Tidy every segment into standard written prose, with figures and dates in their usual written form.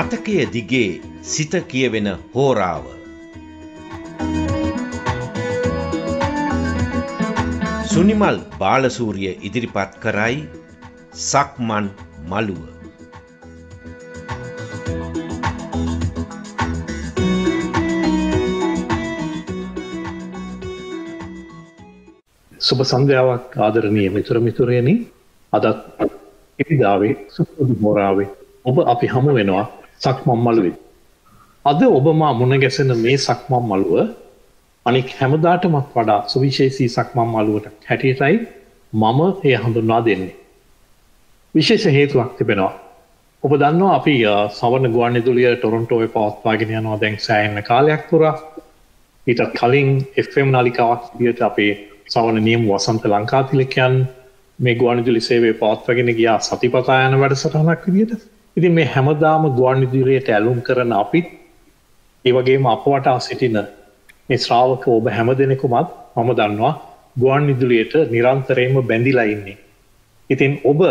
මතකය දිගේ සිත කියවෙන හෝරාව. සුනිමල් බාලසූරිය ඉදිරිපත් කරයි සක්මන් මළුව. සුබ සන්ධ්‍යාවක් ආදරණීය මිතුරනි, අදත් ඉරිදාවේ සුපුරුදු හෝරාවේ ඔබ අපි හමු වෙනවා සක්මන් මළුවේ. අද ඔබ මා මුණ ගැසෙන මේ සක්මන් මළුව අනික් හැමදාටමත් වඩා සුවිශේෂී සක්මන් මළුවට හැටියටයි මම එය හඳුන්වා දෙන්නේ. විශේෂ හේතුවක් තිබෙනවා. ඔබ දන්නවා අපි සවර්ණ ගුවන්විදුලිය ටොරොන්ටෝවේ පවත්වාගෙන යනවා දැන් සෑහෙන කාලයක් පුරා. ඊටත් කලින් FM නාලිකාවක් විදිහට අපේ සවර්ණ නියම වසන්ත ලංකාතිලකයන් මේ ගුවන්විදුලි සේවය පවත්වාගෙන ගියා සතිපතා යන වැඩසටහනක් විදිහට. ඉතින් මේ හැමදාම ගුවන්විදුලියට ඇලුම් කරන අපිත් ඒ වගේම අප වටා සිටින මේ ශ්‍රාවක ඔබ හැම දෙනෙකුමත් මම දන්නවා ගුවන්විදුලියට නිරන්තරයෙන්ම බැඳිලා ඉන්නේ. ඉතින් ඔබ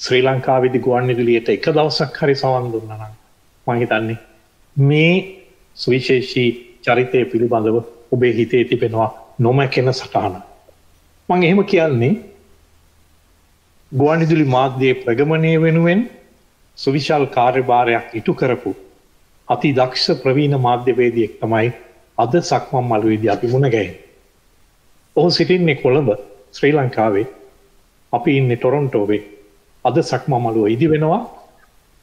ශ්‍රී ලංකාවේදී ගුවන්විදුලියට එක දවසක් හරි සවන් දුන්නා නම් මම හිතන්නේ මේ සුවිශේෂී චරිතය පිළිබඳව ඔබේ හිතේ තිබෙනවා නොමැකෙන සටහන. මම එහෙම කියන්නේ ගුවන්විදුලි මාධ්‍යයේ ප්‍රගමනය වෙනුවෙන් සුවිශාල කාර්යභාරයක් ඉටු කරපු අති දක්ෂ ප්‍රවීණ මාධ්‍යවේදියෙක් තමයි අද සක්මන් මළුවේදී අපි මුණ ගැහෙන්නේ. ඔහු සිටින්නේ කොළඹ ශ්‍රී ලංකාවේ. අපි ඉන්නේ ටොරොන්ටෝවේ. අද සක්මන් මළුව ඉදි වෙනවා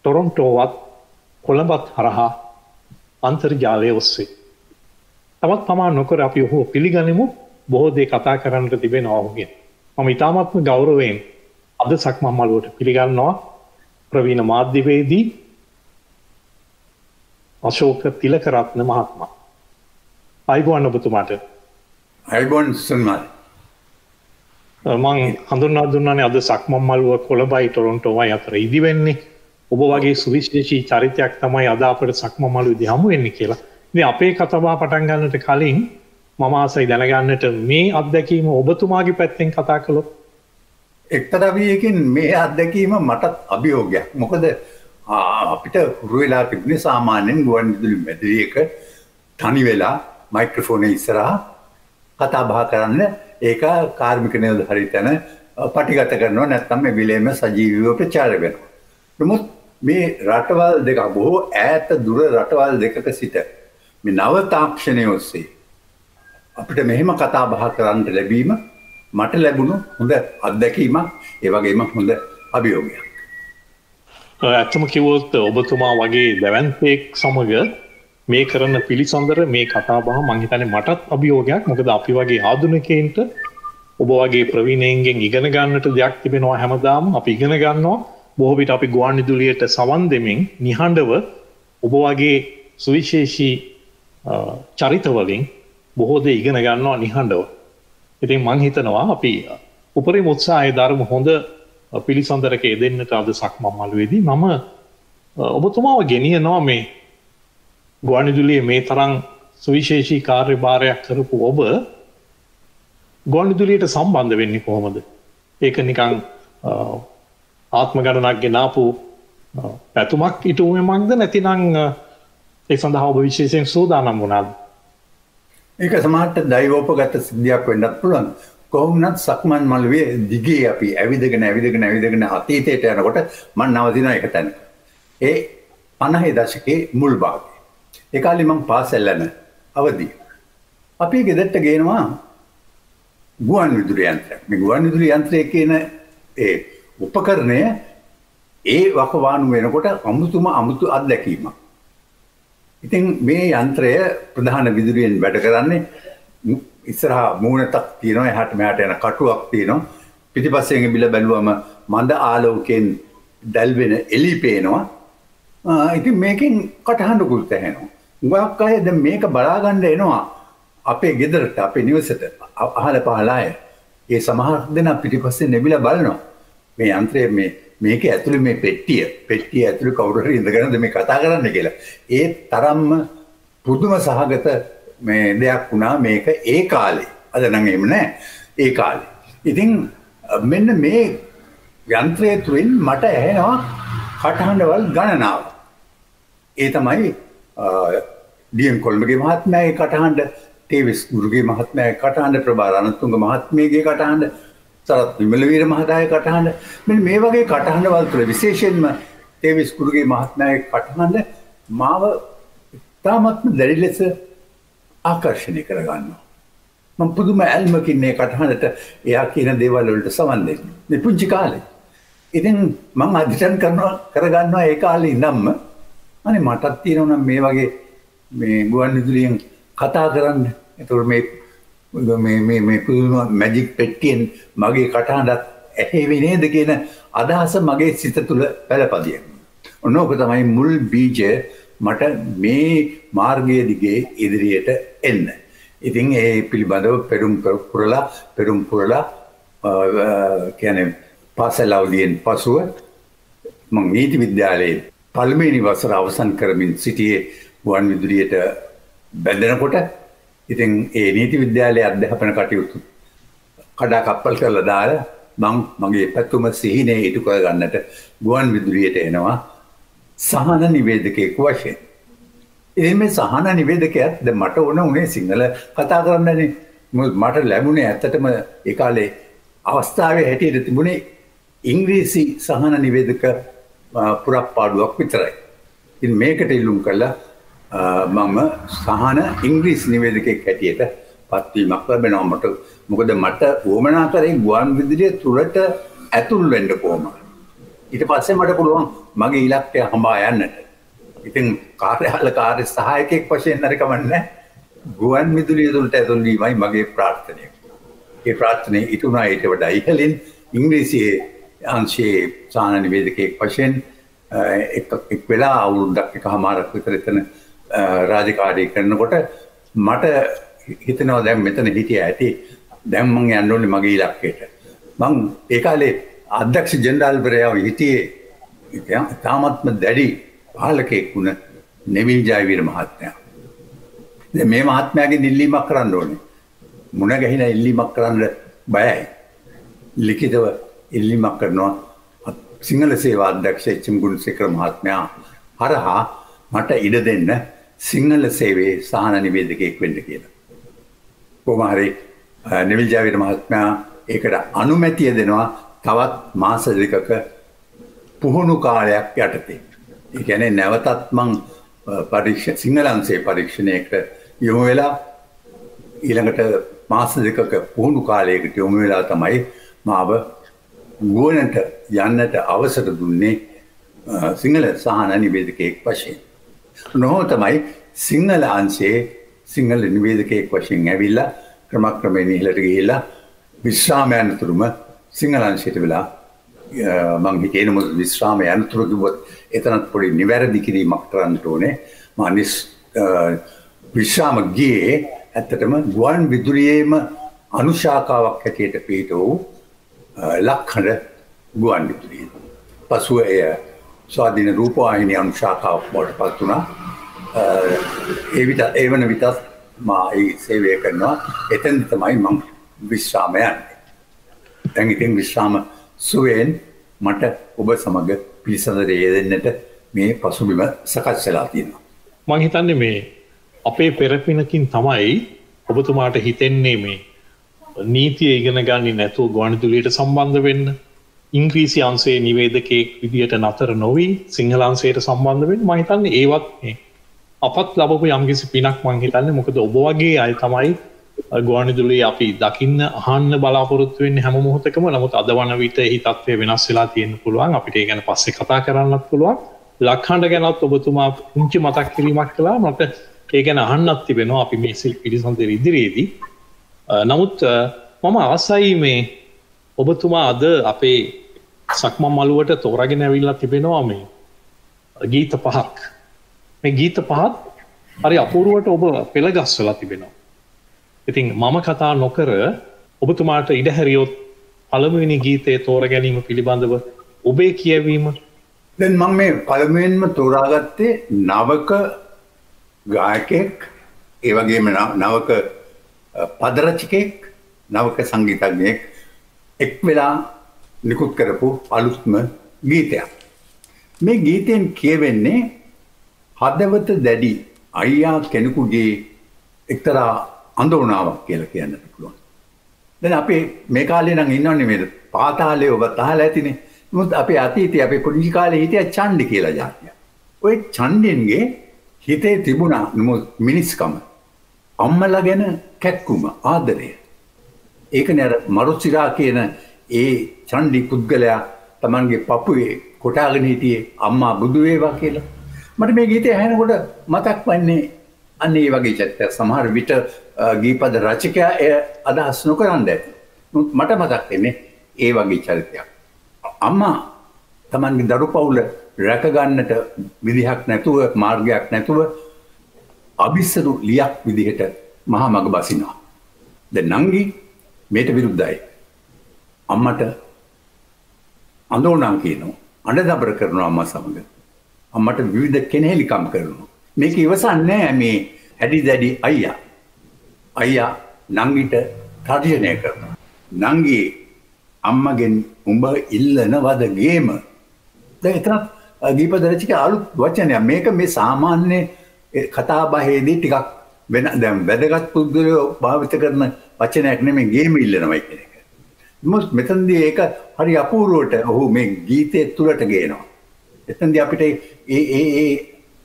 ටොරොන්ටෝවත් කොළඹත් හරහා අන්තර්ජාලය ඔස්සේ. තවත් තමා නොකර අපි ඔහු පිළිගනිමු. බොහෝ දේ කතා කරන්නට තිබෙනවා ඔහුගෙන්. මම ඉතාමත්ම ගෞරවයෙන් අද සක්මන් මළුවට පිළිගන්නවා ප්‍රවීණ මාධ්‍යවේදී අශෝක තිලකරත්න මහත්මයා. අයිබෝන් ඔබතුමාට. අයිබෝන් සන්මාල්. මං හඳුන්වා දුන්නානේ අද සක්මන් මළුව කොළඹයි ටොරොන්ටෝවයි අතර ඉදි වෙන්නේ. ඔබ වගේ සුවිශේෂී චරිතයක් තමයි අද අපට සක්මන් මළුවේදී හමු වෙන්නේ කියලා. ඉතින් අපේ කතාබහ පටන් ගන්නට කලින් මම ආසයි දැනගන්නට මේ අත්දැකීම ඔබතුමාගේ පැත්තෙන් කතා කළොත්. එක්තරා විදිහකින් මේ අත්දැකීම මටත් අභියෝගයක්. මොකද අපිට හුරු වෙලා තිබුණේ සාමාන්‍යයෙන් ගුවන්විදුලි මැදිරියක තනි වෙලා මයික්‍රොෆෝනේ ඉස්සරහා කතා බහ කරන්න ඒක කාර්මික නිලධාරීතන පටිගත කරනවා නැත්නම් මේ විලේම සජීවීව ප්‍රචාර වෙනවා. නමුත් මේ රටවල් දෙක බොහෝ ඈත දුර රටවල් දෙකක සිට මේ නව තාක්ෂණය ඔස්සේ අපිට මෙහෙම කතා බහ කරන්න ලැබීම මට ලැබුණු හොඳ අත්දැකීමක්, ඒ වගේම හොඳ අභියෝගයක්. ඇත්තම කිව්වොත් ඔබතුමා වගේ දැවැන්තෙක් සමග මේ කරන පිළිසඳර මේ කතා බහ මං හිතන්නේ මටත් අභියෝගයක්. මොකද අපි වගේ ආධුනිකයින්ට ඔබ වගේ ප්‍රවීණයින්ගෙන් ඉගෙන ගන්නට දෙයක් තිබෙනවා හැමදාම. අපි ඉගෙන ගන්නවා. බොහෝ විට අපි ගුවන්විදුලියට සවන් දෙමින් නිහඬව ඔබ වගේ සුවිශේෂී චරිතවලින් බොහෝ දේ ඉගෙන ගන්නවා නිහඬව. ඉතින් මං හිතනවා අපි උපරිම උත්සාහය දරමු හොඳ පිළිසඳරක යෙදෙන්නට අද සක්මන් මළුවේදී. මම ඔබතුමාව ගෙනියනවා මේ ගුවන්විදුලියේ මේ තරම් සුවිශේෂී කාර්යභාරයක් කරපු ඔබ ගුවන්විදුලියට සම්බන්ධ වෙන්නේ කොහොමද? ඒක නිකන් ආත්ම ගණනක් ගෙනාපු පැතුමක් ඉටුවීමක්ද නැතිනම් ඒ සඳහා ඔබ විශේෂයෙන් සූදානම් වුණාද? ඒක සමහරට දෛවෝපගත සිද්ධියක් වෙන්නත් පුළුවන්. කොහොමනත් සක්මන් මළුවේ දිගේ අපි ඇවිදගෙන අතීතයට යනකොට මම නවතිනවා එක තැනක. ඒ 50 දශකයේ මුල් භාගයේ. ඒ කාලේ මම පාසල් යන අවදි. අපි ගෙදරට ගේනවා ගුවන්විදුලි යන්ත්‍රයක්. මේ ගුවන්විදුලි යන්ත්‍රය කියන ඒ උපකරණය ඒ වකවානු වෙනකොට අමුතු අත්දැකීමක්. ඉතින් මේ යන්ත්‍රය ප්‍රධාන විදුලියෙන් වැඩ කරන්නේ ඉස්සරහා මූණතක් තියෙනවා, එහාට මෙහාට යන කටුවක් තියෙනවා. පිටිපස්සෙන් බිල බැලුවම මඳ ආලෝකයෙන් දැල්වෙන එළි පේනවා. ඉතින් මේකෙන් කටහඬකුත් ඇහෙනවා. උගක් අය දැන් මේක බලා ගන්න එනවා අපේ ගෙදරට, අපේ නිවසට අහල පහල අය. ඒ සමහර දෙනා පිටිපස්සේ නැබිලා බලනවා. මේ යන්ත්‍රය මේක ඇතුලේ මේ පෙට්ටිය ඇතුලේ කවුරු හරි ඉඳගෙනද මේ කතා කරන්නේ කියලා. ඒ තරම්ම පුදුම සහගත මේ දෙයක් වුණා මේක ඒ කාලේ. අද නම් එහෙම නෑ. ඒ කාලේ. ඉතින් මෙන්න මේ යන්ත්‍රය තුලින් මට ඇහෙනවා කටහඬවල් ගණනාව. ඒ තමයි ඩීඑම් කොල්මගේ මහත්මයාගේ කටහඬ, ටීවිස් ගුරුගේ මහත්මයාගේ කටහඬ, ප්‍රභා රණතුංග මහත්මියගේ කටහඬ, සරත් විමලවීර මහතාගේ කටහඬ. මෙන්න මේ වගේ කටහඬවල් තුළ විශේෂයෙන්ම ටීවිස් ගුරුගේ මහත්මයාගේ කටහඬ මාව තාමත්ම දැඩි ලෙස ආකර්ෂණය කරගන්නවා. මම පුදුම ඇල්මකින් මේ කටහඬට එයා කියන දේවල් වලට සවන් දෙන්නේ. මේ පුංචි කාලේ. ඉතින් මම අධිෂ්ඨාන කරගන්නවා ඒ කාලේ ඉඳන්ම අනේ මටත් තියෙනවා නම් මේ වගේ මේ ගුවන් විදුලියෙන් කතා කරන්න. ඒතකොට මේ පුදුම මැජික් පෙට්ටියෙන් මගේ කටහඬත් ඇහෙවි නේද කියන අදහස මගේ සිත තුළ පළපදිය. ඔන්නෝක තමයි මුල් බීජය මට මේ මාර්ගය දිගේ ඉදිරියට එන්න. ඉතින් ඒ පිළිබඳව පෙරුම් පුරලා කියන්නේ පාසල් අවදියෙන් පසුව මම නීති විද්‍යාලයේ පළමුවෙනි වසර අවසන් කරමින් සිටියේ ගුවන් විදුලියට බැඳෙනකොට. ඉතින් ඒ නීති විද්‍යාලයේ අධ්‍යාපන කටයුතු කඩා කප්පල් කරලා දාලා මම මගේ පැතුම සිහිනේ ඉටු කරගන්නට ගුවන් විදුලියට එනවා සහන නිවේදකයෙකු වශයෙන්. ඉතින් මේ සහන නිවේදකයාත් දැන් මට ඕන උනේ සිංහල කතා කරන්නනේ. මට ලැබුණේ ඇත්තටම ඒ කාලේ අවස්ථාවේ හැටියට තිබුණේ ඉංග්‍රීසි සහන නිවේදක පුරප්පාඩුවක් විතරයි. ඉතින් මේකට ඉල්ලුම් කළා මම සහන ඉංග්‍රීසි නිවේදකයෙක් හැටියට පත්වීමක් ලැබෙනවා මට. මොකද මට වොමනා කරේ ගුවන් විදුලිය තුරට ඇතුල් වෙන්න කොහොමද. ඊට පස්සේ මට පුළුවන් මගේ ඉලක්කය හඹා යන්නට. ඉතින් කාර්ය සහායකයෙක් වශයෙන් හරි කමන්නේ ගුවන් විදුලිය තුළට ඇතුල් වීමයි මගේ ප්‍රාර්ථනය. ඒ ප්‍රාර්ථනාව ඉටුණා ඊට වඩා ඉහළින් ඉංග්‍රීසියේ අංශයේ සහන නිවේදකයෙක් වශයෙන් එක් වෙලා අවුරුද්දක් එකමාරක් විතර එතන රාජකාරී කරනකොට මට හිතෙනවා දැන් මෙතන හිටිය ඇති දැන් මම යන්න ඕනේ මගේ ඉලක්කයට. මම ඒ කාලේ අධ්‍යක්ෂ ජෙනරාල්වරයා හිටියේ තාමත්ම දැඩි පාලකයෙක් වුණ නෙවිල් ජයවීර මහත්මයා. දැන් මේ මහත්මයාගෙන් ඉල්ලීමක් කරන්න ඕනේ. මුණ ගැහිලා ඉල්ලීමක් කරන්න බයයි. ලිඛිතව ඉල්ලීමක් කරනවා සිංහල සේවා අධ්‍යක්ෂ එච්.එම්. ගුණසේකර මහත්මයා හරහා මට ඉඩ දෙන්න සිංහල සේවයේ සහන නිවේදකයෙක් වෙන්න කියලා. කොහොම හරි නෙවිල් ජයවීර මහත්මයා ඒකට අනුමැතිය දෙනවා තවත් මාස දෙකක පුහුණු කාලයක් යටතේ. ඒ කියන්නේ නැවතත් මං සිංහල අංශයේ පරීක්ෂණයකට යොමු වෙලා ඊළඟට මාස දෙකක පුහුණු කාලයකට යොමු වෙලා තමයි මාව ගුවනට යන්නට අවසර දුන්නේ සිංහල සහන නිවේදකයෙක් වශයෙන්. නොහොම තමයි සිංහල අංශයේ සිංහල නිවේදකයෙක් වශයෙන් ඇවිල්ලා ක්‍රමක්‍රමයෙන් ඉහළට ගිහිල්ලා විශ්‍රාම යනතුරුම සිංහල අංශයට වෙලා මං හිතේ නමුත් විශ්‍රාම යනතුරු කිව්වොත් එතනත් පොඩි නිවැරදි කිරීමක් කරන්න ඕනේ. මම විශ්‍රාම ගියේ ඇත්තටම ගුවන් විදුලියේම අනුශාකාවක් හැටියට පිහිට වූ ලක්හඬ ගුවන් විදුලිය. පසුව එය ස්වාධීන රූපවාහිනී අනුශාකාවක් බවට පත් වුණා. ඒ වන විටත් මා ඒ සේවය කරනවා. එතෙන්දි තමයි මම විශ්‍රාම යන්නේ. දැන් ඉතින් විශ්‍රාම සුවයෙන් මට ඔබ සමග පිළිසඳරේ යෙදෙන්නට මේ පසුබිම සකස් වෙලා තියෙනවා. මම හිතන්නේ මේ අපේ පෙරපිනකින් තමයි ඔබතුමාට හිතෙන්නේ මේ නීතිය ඉගෙන ගන්නේ නැතුව ගුවන් විදුලියට සම්බන්ධ වෙන්න, ඉංග්‍රීසි අංශයේ නිවේදකයෙක් විදියට නතර නොවි සිංහල අංශයට සම්බන්ධ වෙන්න. මම හිතන්නේ ඒවත් මේ අපත් ලැබපු යම්කිසි පිනක් මම හිතන්නේ. මොකද ඔබ වගේ අය තමයි ගුවන් විදුලිය අපි දකින්න අහන්න බලාපොරොත්තු වෙන්නේ හැම මොහොතකම. නමුත් අද වන විට එහි තත්ත්වය වෙනස් වෙලා තියෙන්න පුළුවන්. අපිට ඒ ගැන පස්සේ කතා කරන්නත් පුළුවන්. ලක්හඬ ගැනත් ඔබතුමා පුංචි මතක් කිරීමක් කළා. මට ඒ ගැන අහන්නත් තිබෙනවා අපි මේ පිළිසඳර ඉදිරියේදී. නමුත් මම ආසයි මේ ඔබතුමා අද අපේ සක්මන් මළුවට තෝරාගෙන ඇවිල්ලා තිබෙනවා මේ ගීත පහක්. මේ ගීත පහත් හරි අපූර්වට ඔබ පෙළගස්වලා තිබෙනවා. ඉතින් මම කතා නොකර ඔබතුමාට ඉඩ හැරියොත් පළමුවෙනි ගීතයේ තෝරා ගැනීම පිළිබඳව ඔබේ කියවීම. දැන් මම මේ පළමුවෙන්ම තෝරාගත්තේ නවක ගායකයෙක්, ඒ වගේම නවක පද රචකයෙක්, නවක සංගීතඥයෙක් එක් වෙලා නිකුත් කරපු අලුත්ම ගීතයක්. මේ ගීතයෙන් කියවෙන්නේ හදවත දැඩි අයියා කෙනෙකුගේ එක්තරා අඳෝනාවක් කියලා කියන්නට පුළුවන්. දැන් අපි මේ කාලේ නම් ඉන්නවනේ මේ පාතාලේ ඔබ තහලා ඇතිනේ. මොකද අපේ අතීතයේ අපේ පුංචි කාලේ හිටියා චණ්ඩි කියලා જાතියක්. ওই චණ්ඩින්ගේ හිතේ තිබුණා මිනිස්කම. අම්මලා ගැන කැක්කුම ආදරය. ඒකනේ අර මරුසිරා කියන ඒ චණ්ඩි පුද්ගලයා Tamanගේ පපුවේ කොටාගෙන හිටියේ අම්මා බුදු වේවා කියලා. මට මේ ගීතය ඇහෙනකොට මතක් වන්නේ අන්න ඒ වගේ චරිතයක්. සමහර විට ගීපද රචකයා එය අදහස් නොකරන්න ඇති. මට මතක් වෙන්නේ ඒ වගේ චරිතයක්. අම්මා Tamanගේ දරු පවුල රැක ගන්නට විදිහක් නැතුව මාර්ගයක් නැතුව අபிස්සරු ලියක් විදිහට මහා මග බසිනවා. දැන් නංගි මේට විරුද්ධයි. අම්මට අඳෝනා කියනවා. අඬදබර කරනවා අම්මා සමග. අම්මට විවිධ කෙනෙහිලිකම් කරනවා. මේක ඉවසන්නේ නැහැ මේ හැඩි දැඩි අයියා. අයියා නංගිට තර්ජනය කරනවා. නංගි අම්මගෙන් උඹ ඉල්ලනවද ගේම? දැන් එතන ගීපද රචකයා අලුත් වචනයක්. මේක මේ සාමාන්‍ය කතා බහේදී ටිකක් වෙන දැන් වැදගත් පුද්ගලයෝ භාවිත කරන වචනයක් නෙමෙයි ගේම ඉල්ලනවා කියන එක. මෙතනදී ඒක හරි අපූර්වවට ඔහු මේ ගීතයේ තුලට ගේනවා. එතනදී අපිට ඒ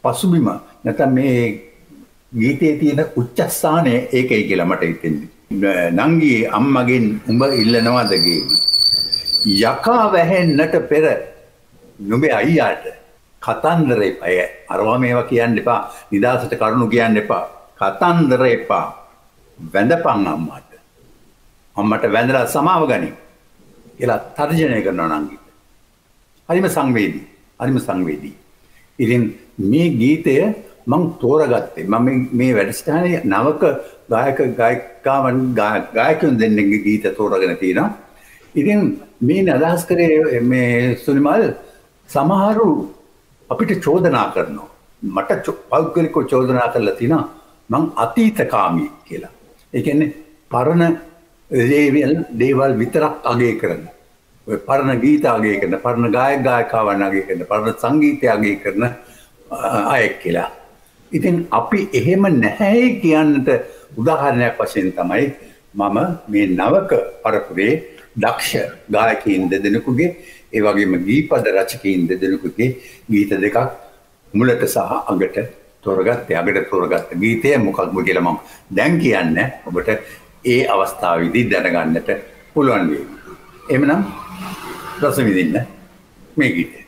පසුබිම නැත්නම් මේ ගීතයේ තියෙන උච්ච ස්ථානය ඒකයි කියලා මට හිතෙන්නේ. නංගි අම්මගෙන් උඹ ඉල්ලනවද ගේම? යකා වැහෙන්නට පෙර නුඹේ අයියාට කතන්දර එපා. අරවා මේවා කියන්න එපා. නිදාසට කරුණු කියන්න එපා. කතන්දර එපා. වැඳපන් අම්මට. අම්මට වැඳලා සමාව ගනි කියලා තර්ජනය කරනවා නංගිට. හරිම සංවේදී. හරිම සංවේදී. ඉතින් මේ ගීතය මම තෝරගත්තේ. මම මේ වැඩසටහනේ නවක ගායකයන් දෙන්නෙක්ගේ ගීත තෝරගෙන තියෙනවා. ඉතින් මේ අදහස් කරේ මේ සුනිමල් සමහරු අපිට චෝදනා කරනවා. මට පෞද්ගලිකව චෝදනා කරලා තිනා මං අතීතකාමී කියලා. ඒ කියන්නේ පරණ දේවල් විතරක් අගය කරන. ඔය පරණ ගීත අගය කරන, පරණ ගායක ගායිකාවන් අගය කරන, පරණ සංගීතය අගය කරන අය කියලා. ඉතින් අපි එහෙම නැහැ කියන්නට උදාහරණයක් වශයෙන් තමයි මම මේ නවක පරපුරේ දක්ෂ ගායකයින් දෙදෙනෙකුගේ ඒ වගේම ගීපද රචකයින් දෙදෙනෙකුගේ ගීත දෙකක් මුලට සහ අගට තෝරගත්තේ. අගට තෝරගත්ත ගීතය මොකක්ද කියලා මම දැන් කියන්නේ ඔබට ඒ අවස්ථාවේදී දැනගන්නට පුළුවන් වෙයි. එහෙමනම් රස විඳින්න මේ ගීතය.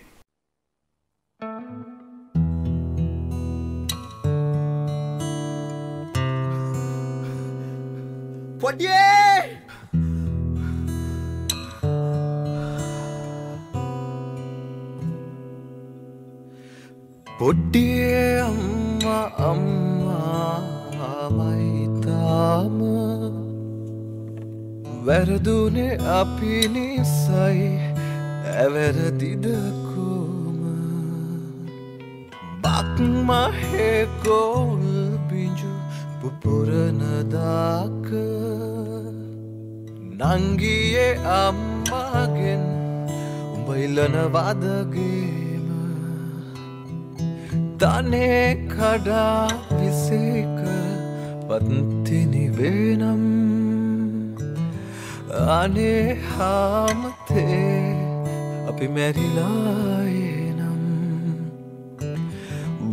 පොඩියේ පොඩ්ඩියේ අම්මාමයි තාම වැරදුනේ අපි නිසයි ඇවැරදිදකෝම බක්මහෙකෝල් බිංජු පුපුරනදාක නංගියේ අම්මාගෙන් උඹ ඉල්ලනවදගේම තනේ කඩා විසේකර පත්තිනිවෙනම් අනේ හාමතේ අපි මැරිලායනම්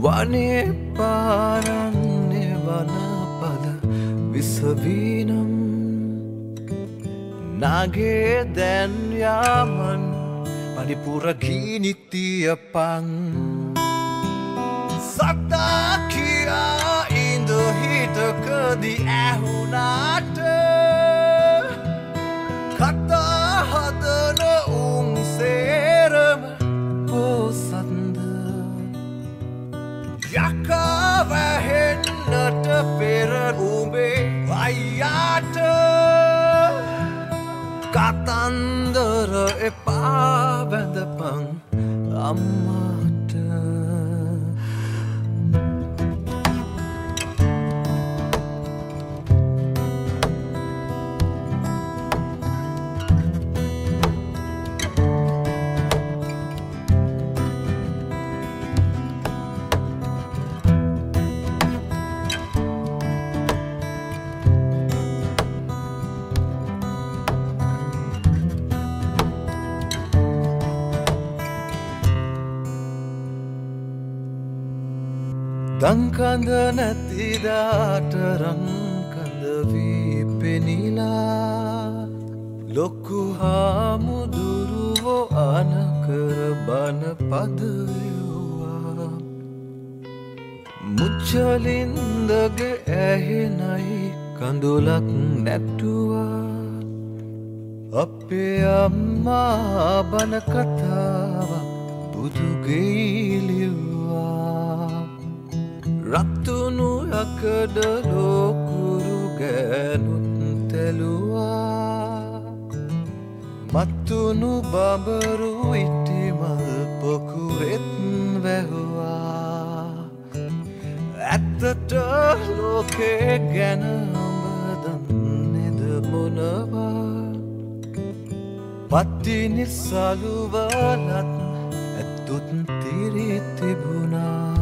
වනේ පාරන්නේ වනපද විසවීනම් නගේ දැන්යාමන් මනිපුරගීනිතියපං සත්තා කියා ඉඳ හිටකදී ඇහුනාට කතා හදන උන් සේරම පෝසන්ද යකා වැහෙන්නට පෙර උඹේ අයියාට කතන්දර එපා වැඳපන් අම්මාට. තංකඳ නැතිදාට රංකඳ වී පෙනිලා ලොකු හාමුදුරුවෝ අනකර බන පදවෙව්වා මුච්චලින්දගේ ඇහෙනයි කඳුලක් නැටුවා අපේ අම්මා බන කතාවක් බුදුගෙයිලිව්වා රත්තුනු යකඩ ලෝකුරු ගෑනුත් තැලුවා මත්තුනු බඹරු ඉටිමල් පොකුරෙත් වැහුවා ඇත්තට ලෝකේ ගැන දන්නෙද මොනවා පත්තිනි සලුවලත් ඇත්තුත් තිරිත් තිබුණා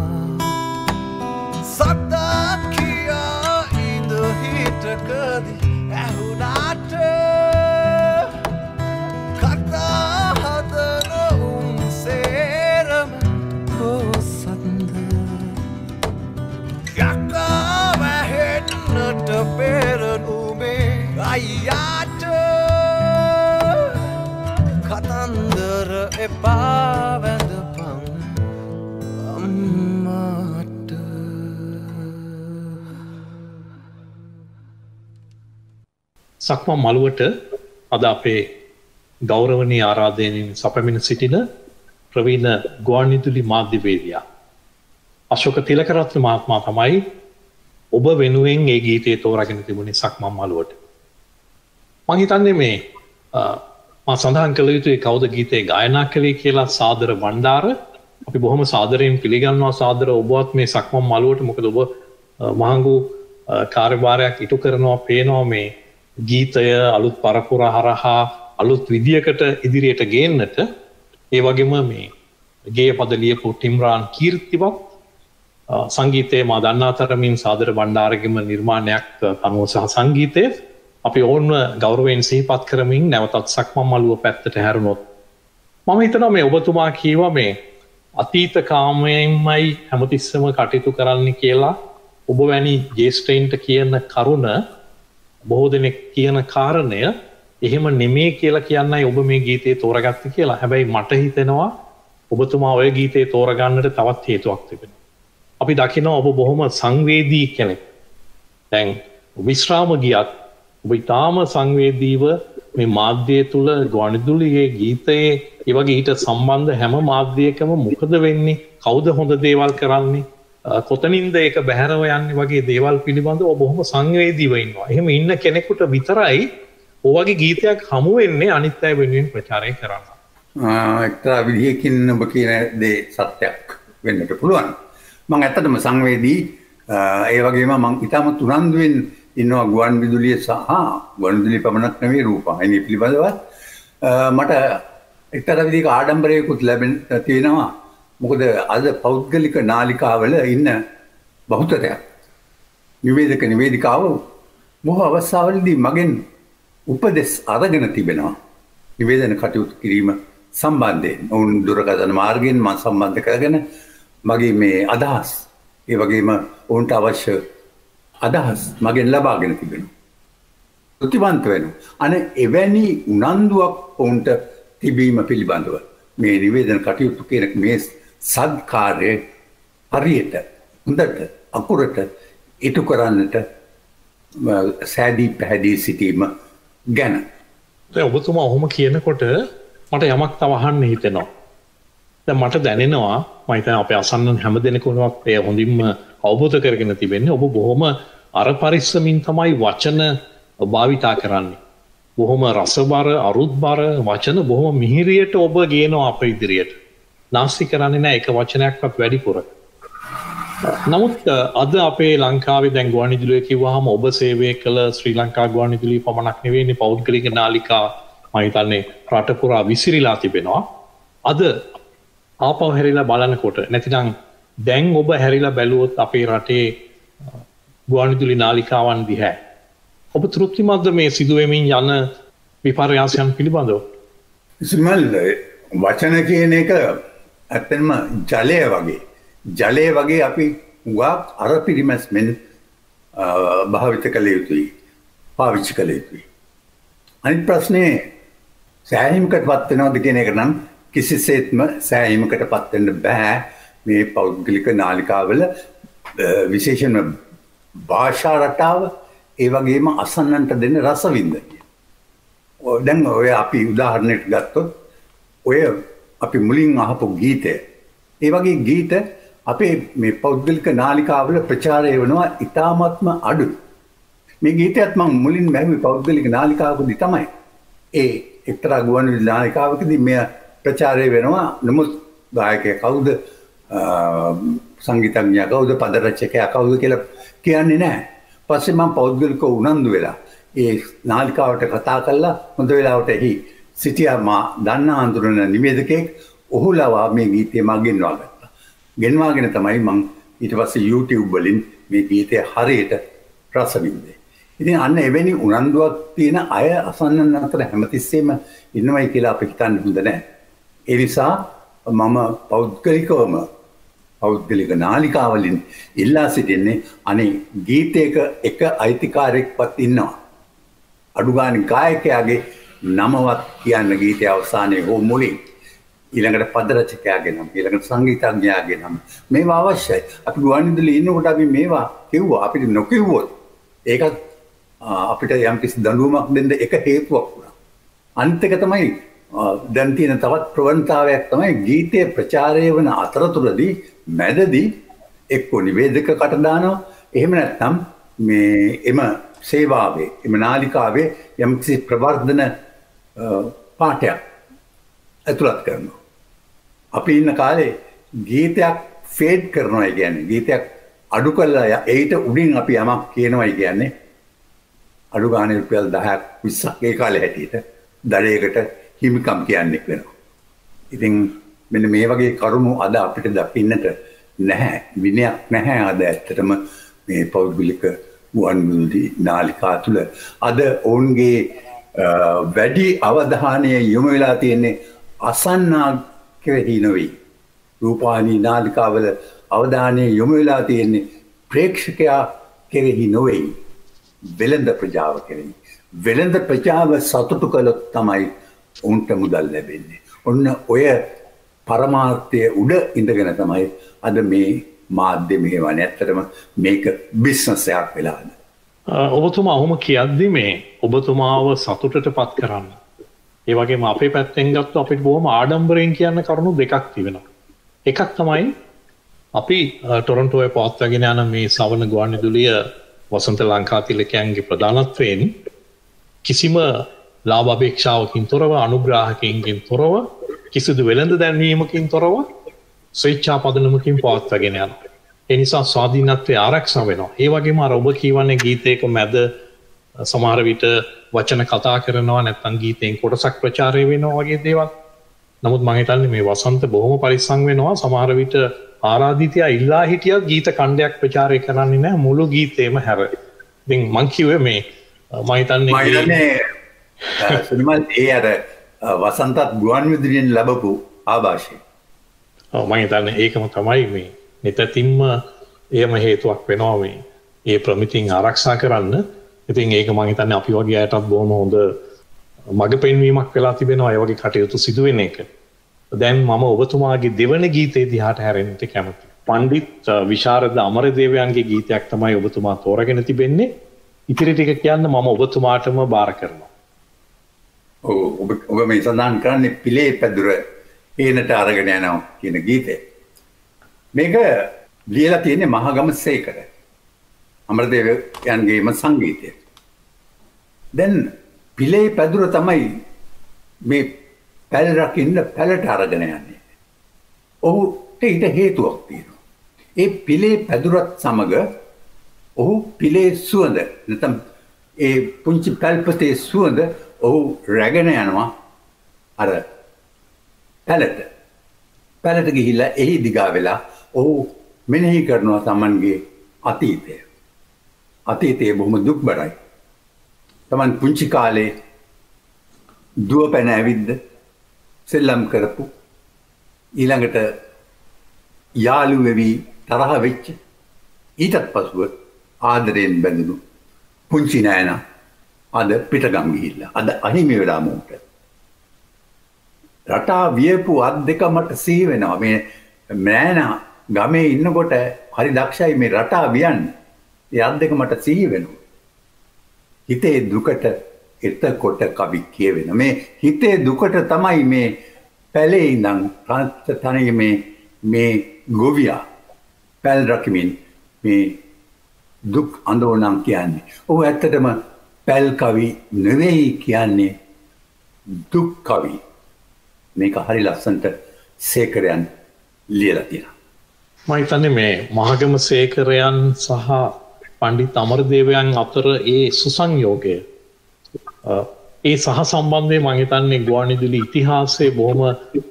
සද්දා කියා ඉඳ හිටකදි ඇහුනාට කතා හදන උන් සේරම කොසන්ද යකා වැහෙන්නට පෙරනුමේ අයියාට කතන්දර එපා වැඳපන් අම්මාට සක්මන් මළුවට අද අපේ ගෞරවනීය ආරාධනයෙන් සපමින සිටින ප්‍රවීණ ගුවන්විදුලි මාධ්‍යවේදියා අශෝක තිලකරත්න මහත්මයා තමයි ඔබ වෙනුවෙන් ඒ ගීතය තෝරාගෙන තිබුණේ සක්මන් මළුවට. මම හිතන්නේ මේ මා සඳහන් කළ යුතුයි කවුද ගීතේ ගායනා කළේ කියලා සාදර වණ්ඩාර අපි බොහොම සාදරයෙන් පිළිගන්නවා සාදර ඔබවත් මේ සක්මන් මළුවට මොකද ඔබ මහඟු කාර්යභාරයක් ඉටු කරනවා පේනවා මේ ගීතය අලුත් පරපුර හරහා අලුත් විදියකට ඉදිරියට ගේන්නට ඒ වගේම මේ ගේ පද ලියපු ටිම්රාන් කීර්තිවත් සංගීතයේ මා දන්නා තරමින් සාදර වණ්ඩාරගේම නිර්මාණයක් අනුව සහ සංගීතයේ අපි ඕන්ව ගෞරවයෙන් සිහිපත් කරමින් නැවතත් සක්මන් මළුව පැත්තට හැරුණොත් මම හිතනවා මේ ඔබතුමා කීවා මේ අතීත කාමයෙන්මයි හැමතිස්සම කටයුතු කරන්න කියලා ඔබ වැනි ජේෂ්ඨයින්ට කියන කරුණ බොහෝ දෙනෙක් කියන කාරණය එහෙම නෙමේ කියලා කියන්නයි ඔබ මේ ගීතේ තෝරගත්ත කියලා. හැබැයි මට හිතෙනවා ඔබතුමා ඔය ගීතේ තෝරගන්නට තවත් හේතුවක් තිබෙනවා. අපි දකිනවා ඔබ බොහොම සංවේදී කෙනෙක්. දැන් විශ්‍රාම ගියත් ඔබ ඉතාම සංවේදීව මේ මාධ්‍යය තුළ ගුවන්විදුලියේ ගීතයේ ඒ වගේ ඊට සම්බන්ධ හැම මාධ්‍යයකම මොකද වෙන්නේ කවුද හොඳ දේවල් කරන්නේ කොතනින්ද ඒක බැහැරව යන්නේ වගේ දේවල් පිළිබඳව ඔබ බොහොම සංවේදීව ඉන්නවා. එහෙම ඉන්න කෙනෙකුට විතරයි ඔය වගේ ගීතයක් හමු වෙන්නේ අනිත් අය වෙනුවෙන් ප්‍රචාරය කරන්න. එක්තරා විදිහකින් ඔබ කියන දේ සත්‍යයක් වෙන්නට පුළුවන්. මම ඇත්තටම සංවේදී ඒ වගේම මම ඊටම තුරන්දුවෙන් ඉන්නවා ගුවන් විදුලිය සහ ගුවන් විදුලිය පමණක් නෙවෙයි රූපවාහිනිය පිළිබඳව මට එක්තරා විදිහක ආඩම්බරයකුත් ලැබෙන තියෙනවා. මොකද අද පෞද්ගලික නාලිකාවල ඉන්න බහුතරයක් නිවේදක නිවේදිකාව බොහෝ අවස්ථාවලදී මගෙන් උපදෙස් අරගෙන තිබෙනවා නිවේදන කටයුතු කිරීම සම්බන්ධයෙන්. ඔවුන් දුරකථන මාර්ගයෙන් මම සම්බන්ධ කරගෙන මගේ මේ අදහස් ඒ වගේම ඔවුන්ට අවශ්‍ය අදහස් මගෙන් ලබාගෙන තිබෙනවා. ප්‍රතිවන්ත වෙනවා. අනේ එවැනි උනන්දුවක් ඔවුන්ට තිබීම පිළිබඳව මේ නිවේදන කටයුතු කියන මේ සත්කාරය හරියට හොඳට අකුරට ඉටු කරන්නට සෑදී පැහැදී සිටීම ගැන. ඔබතුමා ඔහොම කියනකොට මට යමක් තව අහන්න හිතෙනවා. දැන් මට දැනෙනවා මම හිතන්නේ අපේ අසන්නන් හැම දෙනෙකුමවත් ඒ හොඳින්ම අවබෝධ කරගෙන තිබෙන්නේ ඔබ බොහොම අර පරිස්සමින් තමයි වචන භාවිතා කරන්නේ. බොහොම රසබර අරුත්බර වචන බොහොම මිහිරියට ඔබ ගේනවා අප ඉදිරියට. නාස්ති කරන්නේ නැහැ එක වචනයක්වත් වැඩිපුර. නමුත් අද අපේ ලංකාවේ දැන් ගුවන්විදුලිය කිව්වහම ඔබ සේවය කළ ශ්‍රී ලංකා ගුවන්විදුලිය පමණක් නෙවෙයි පෞද්ගලික නාලිකා මම හිතන්නේ රට පුරා විසිරීලා තිබෙනවා. අද ආපහු හැරිලා බලනකොට නැතිනම් දැන් ඔබ හැරිලා බැලුවොත් අපේ රටේ ගුවන්විදුලි නාලිකාවන් දිහා ඔබ තෘප්තිමත්ද මේ සිදුවෙමින් යන විපර්යාසයන් පිළිබඳව? ඉස්මල් වචන කියන එක ඇත්තටම ජලය වගේ අපි හුඟක් අර පිරිමැස්මෙන් භාවිත කළ යුතුයි, පාවිච්චි කළ යුතුයි. අනිත් ප්‍රශ්නේ සෑහීමකට පත් වෙනවද කියන එක නම් කිසිසේත්ම සෑහීමකට පත් වෙන්න බෑ. මේ පෞද්ගලික නාලිකාවල විශේෂයෙන්ම භාෂා රටාව ඒ වගේම අසන්නන්ට දෙන රසවින්දනය. දැන් ඔය අපි උදාහරණයක් ගත්තොත් ඔය අපි මුලින් අහපු ගීතය, ඒ වගේ ගීත අපේ මේ පෞද්ගලික නාලිකාවල ප්‍රචාරය වෙනවා ඉතාමත්ම අඩුයි. මේ ගීතයත් මම මුලින් මැහුවේ පෞද්ගලික නාලිකාවකදී තමයි. ඒ එක්තරා ගුවන්විදුලි නාලිකාවකදී මෙය ප්‍රචාරය වෙනවා. නමුත් ගායකයා කවුද, සංගීතඥයා කවුද, පද රචකයා කවුද කියලා කියන්නේ නැහැ. පස්සේ මම පෞද්ගලිකව උනන්දු වෙලා ඒ නාලිකාවට කතා කළා. හොඳ වෙලාවට එහි සිටියා මා දන්න හඳුනන නිවේදකයෙක්. ඔහු ලවා මේ ගීතය මම ගෙන්වා ගත්තා. ගෙන්වාගෙන තමයි මම ඊට පස්සේ YouTube වලින් මේ ගීතය හරියට රස වින්දේ. ඉතින් අන්න එවැනි උනන්දුවක් තියෙන අය අසන්නන් අතර හැමතිස්සෙම ඉන්නවයි කියලා අපි හිතන්න හොඳ නැහැ. ඒ නිසා මම පෞද්ගලික නාලිකාවලින් ඉල්ලා සිටින්නේ අනේ ගීතයක එක අයිතිකාරයෙක්වත් ඉන්නවා. අඩු ගානේ ගායකයාගේ නමවත් කියන්න ගීතය අවසානයේ හෝ මුලින්. ඊළඟට පද රචකයාගේ නම, ඊළඟට සංගීතඥයාගේ නම. මේවා අවශ්‍යයි. අපි ගුවන්විදුලියේ ඉන්නකොට අපි මේවා කිව්වා. අපිට නොකිව්වොත් ඒකත් අපිට යම්කිසි දඬුවමක් දෙන්න එක හේතුවක් වුණා. අනිත් එක තමයි දැන් තියෙන තවත් ප්‍රවණතාවයක් තමයි ගීතය ප්‍රචාරය වන අතරතුරදී මැදදී එක්ක නිවේදක කට දානවා. එහෙම නැත්නම් මේ එම සේවාවේ, එම නාලිකාවේ යම්කිසි ප්‍රවර්ධන පාඨයක් ඇතුළත් කරනවා. අපි ඉන්න කාලේ ගීතයක් ෆේඩ් කරනවා කියන්නේ ගීතයක් අඩු කරලා ඒට උඩින් අපි යමක් කියනවායි කියන්නේ අඩු ගානේ රුපියල් 10ක් 20ක් ඒ කාලේ හැටියට දඩයකට හිමිකම් කියන්නේ වෙනවා. ඉතින් මෙන්න මේ වගේ කරුණු අද අපිට දකින්නට නැහැ. විනයක් නැහැ අද ඇත්තටම මේ පෞද්ගලික ගුවන්විදුලි නාලිකා තුළ. අද ඔවුන්ගේ වැඩි අවධානය යොමු වෙලා තියෙන්නේ අසන්නා කෙරෙහි නෙවෙයි. රූපවාහිනී නාලිකාවල අවධානය යොමු වෙලා තියෙන්නේ ප්‍රේක්ෂකයා කෙරෙහි නෙවෙයි, වෙළඳ ප්‍රජාව කෙරෙහි. වෙළඳ ප්‍රජාව සතුටු කළොත් තමයි උන්ට මුදල් ලැබෙන්නේ. ඔන්න ඔය පරමාර්ථය උඩ ඉඳගෙන තමයි අද මේ මාධ්‍ය මෙහෙවන්නේ. ඇත්තටම මේක බිස්නස් එකක් වෙලාද. ඔබතුමා ඔහොම කියද්දි මේ ඔබතුමාව සතුටට පත් කරන්න. ඒ වගේම අපේ පැත්තෙන් ගත්ත අපිට බොහොම ආඩම්බරයෙන් කියන්න කරුණු දෙකක් තිබෙනවා. එකක් තමයි අපි ටොරන්ටෝවේ පවත්වාගෙන යන මේ සවන ගුවන්විදුලිය වසන්ත ලංකාතිලකයන්ගේ ප්‍රධානත්වයෙන් කිසිම ලාභ අපේක්ෂාවකින් තොරව, අනුග්‍රාහකයන්ගෙන් තොරව, කිසිදු වෙළඳ දැන්වීමකින් තොරව ස්වේච්ඡා පදනමකින් පවත්වාගෙන යනවා. ඒ නිසා ස්වාධීනත්වය ආරක්ෂා වෙනවා. ඒ වගේම අර ඔබ කියවන්නේ ගීතයක මැද සමහර විට වචන කතා කරනවා, නැත්නම් ගීතෙන් කොටසක් ප්‍රචාරය වෙනවා වගේ දේවල්. නමුත් මම හිතන්නේ මේ වසන්ත බොහොම පරිස්සම් වෙනවා. සමහර විට ආරාධිතයා ඉල්ලා හිටියත් ගීත ඛණ්ඩයක් ප්‍රචාරය කරන්නේ නැහැ, මුළු ගීතේම හැර. ඉතින් මං කිව්වේ මේ මම හිතන්නේ සුනිමල් ඒ අර වසන්තත් ගුවන්විදුලියෙන් ලැබපු ආభాෂය. ඔව් මම හිතන්නේ ඒකම තමයි මේ නිතරම එයම හේතුවක් වෙනවා මේ ඒ ප්‍රමිතින් ආරක්ෂා කරන්න. ඉතින් ඒක මම හිතන්නේ අපි වගේ අයටත් බොහොම හොඳ මඟ පෙන්වීමක් වෙලා තිබෙනවා ඒ වගේ කටයුතු සිදු වෙන එක. දැන් මම ඔබතුමාගේ දෙවන ගීතේ දිහාට හැරෙන්නට කැමතියි. පණ්ඩිත් විශාරද අමරදේවයන්ගේ ගීතයක් තමයි ඔබතුමා තෝරගෙන තිබෙන්නේ. ඉතිරි ටික කියන්න මම ඔබතුමාටම බාර කරනවා. ඔබ මේ සඳහන් කරන්නේ පිලේ පැදුර හේනට අරගෙන යනවා කියන ගීතය. මේක ලියලා තියෙන්නේ මහගම සේකර අමරදේවයන්ගේම සංගීතය. දැන් පිලේ පැදුර තමයි මේ පැල රකින්න පැලට අරගෙන යන්නේ. ඔහුට ඊට හේතුවක් තියෙනවා. ඒ පිලේ පැදුරත් සමග ඔහු පිලේ සුවඳ නැත්නම් ඒ පුංචි පැල්පතේ සුවඳ ඔහු රැගෙන යනවා අර පැලට ගිහිල්ලා එහි දිගා වෙලා ඔහු මෙනෙහි කරනවා තමන්ගේ අතීතය. අතීතයේ බොහොම දුක්බරයි. තමන් පුංචි කාලේ දුව පැන ඇවිද්ද සෙල්ලම් කරපු, ඊළඟට යාළු වෙවි තරහ වෙච්ච, ඊටත් පසුව ආදරයෙන් බැඳුණු පුංචි නෑනා අද පිටගම් ගිහිල්ලා අද අහිමි වෙලා මොකට රටා වියපු අත් දෙක මට සිහි වෙනවා මේ නෑනා ගමේ ඉන්නකොට හරි දක්ෂයි මේ රටා වියන්නේ ඒ අත් දෙක මට සිහි වෙනවා හිතේ දුකට එතකොට කවි කියවෙන මේ හිතේ දුකට තමයි මේ පැලේ ඉඳන් තනි මේ ගොවියා පැල් රකිමින් මේ දුක් අඳෝනම් කියන්නේ ඔහු ඇත්තටම පැල් කවි නෙවෙයි කියන්නේ දුක් කවි මේක හරි ලස්සනට සේකරයන් ලියලා තියෙනවා මම හිතන්නේ මේ මහගම සේකරයන් සහ පණ්ඩිත අමරදේවයන් අතර ඒ සුසංයෝගය ඒ සහ සම්බන්ධය මම හිතන්නේ ගුවන්විදුලි ඉතිහාසයේ බොහොම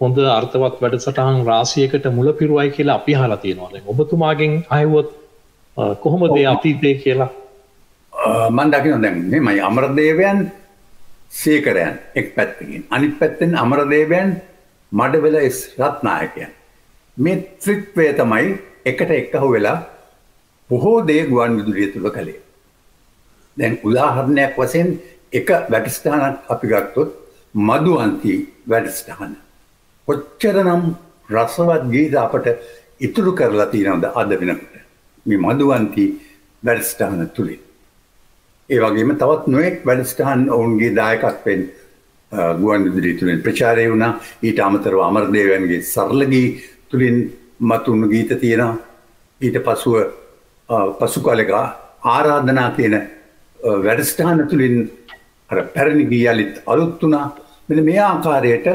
හොඳ අර්ථවත් වැඩසටහන් රාශියකට මුල පිරුවයි කියලා අපි අහලා තියෙනවා. දැන් ඔබතුමාගෙන් අහුවොත් කොහොමද ඒ අතීතය කියලා මම දකිනවා දැන් මේ අමරදේවයන් සේකරයන් එක් පැත්තකින් අනිත් පැත්තෙන් අමරදේවයන් මඩවල එස් රත්නායකයන් මේ ත්‍රිත්වය තමයි එකට එක්කහුව වෙලා බොහෝ දේ ගුවන්විදුලිය තුල කළේ. දැන් උදාහරණයක් වශයෙන් එක වැඩසටහනක් අපි ගත්තොත් මදුවන්ති වැඩසටහන. කොච්චරනම් රසවත් ගීත අපට ඉතුරු කරලා තියෙනවද අද වෙනකොට. මේ මදුවන්ති වැඩසටහන තුලින්. ඒ වගේම තවත් නොයෙක් වැඩසටහන් ඔවුන්ගේ දායකත්වයෙන් ගුවන්විදුලිය තුලින් ප්‍රචාරය වුණා. ඊට අමතරව අමරදේවයන්ගේ සරල ගී තුලින් මතුණු ගීත තියෙනවා. ඊට පසුව පසු කාලෙක ආරාධනා කියන වැඩසටහන තුලින් අර පැරණි ගී යලිත් අලුත් වුණා. මෙන්න මේ ආකාරයට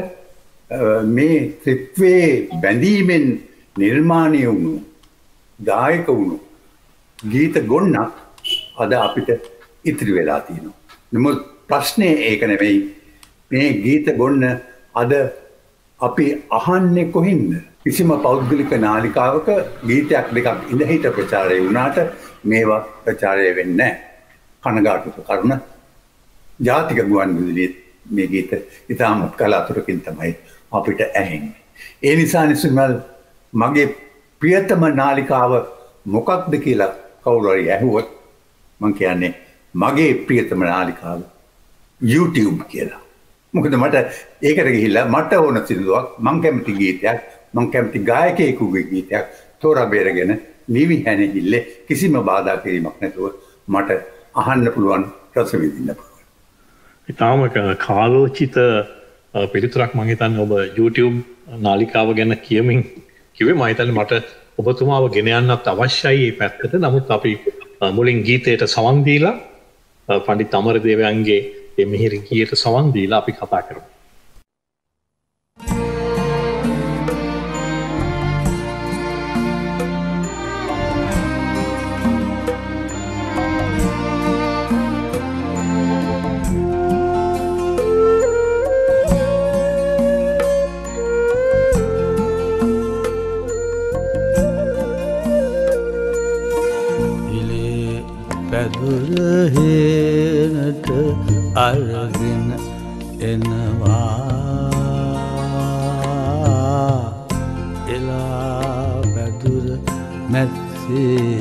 මේ ත්‍රිත්වයේ බැඳීමෙන් නිර්මාණය වුණු දායක වුණු ගීත ගොන්නක් අද අපිට ඉතිරි වෙලා තියෙනවා. නමුත් ප්‍රශ්නේ ඒක නෙවෙයි. මේ ගීත ගොන්න අද අපි අහන්නේ කොහින්ද? කිසිම පෞද්ගලික නාලිකාවක ගීතයක් දෙකක් ඉඳහිට ප්‍රචාරය වුණාට මේවා ප්‍රචාරය වෙන්නේ නැහැ. කනගාටුක කරුණ ජාතික ගුවන්විදුලියේ මේ ගීත ඉතාමත් කලාතුරකින් තමයි අපිට ඇහෙන්නේ. ඒ නිසා නිසුමල් මගේ ප්‍රියතම නාලිකාව මොකක්ද කියලා කවුරු හරි ඇහුවොත් මම කියන්නේ මගේ ප්‍රියතම නාලිකාව YouTube කියලා. මොකද මට ඒකට ගිහිල්ලා මට ඕන සින්දුවක් මම කැමති ගීතයක් මම කැමති ගායකයෙකුගේ ගීතයක් තෝරා බේරගෙන නිවි හැනෙහිල්ලේ කිසිම බාධා කිරීමක් නැතුව මට අහන්න පුළුවන් රස විඳින්න පුළුවන්. ඉතාලම කාලෝචිත පිළිතුරක් මම හිතන්නේ ඔබ YouTube නාලිකාව ගැන කියමින් කිව්වේ මම හිතන්නේ මට ඔබතුමාව ගෙන යන්නත් අවශ්‍යයි මේ පැත්තට. නමුත් අපි මුලින් ගීතයට සවන් දීලා පණ්ඩිත අමරදේවයන්ගේ මේ මිහිරි ගීතයට සවන් දීලා අපි කතා කරමු. පැදුරහේනට අරගෙන එනවා එලා පැදුර මැස්සේ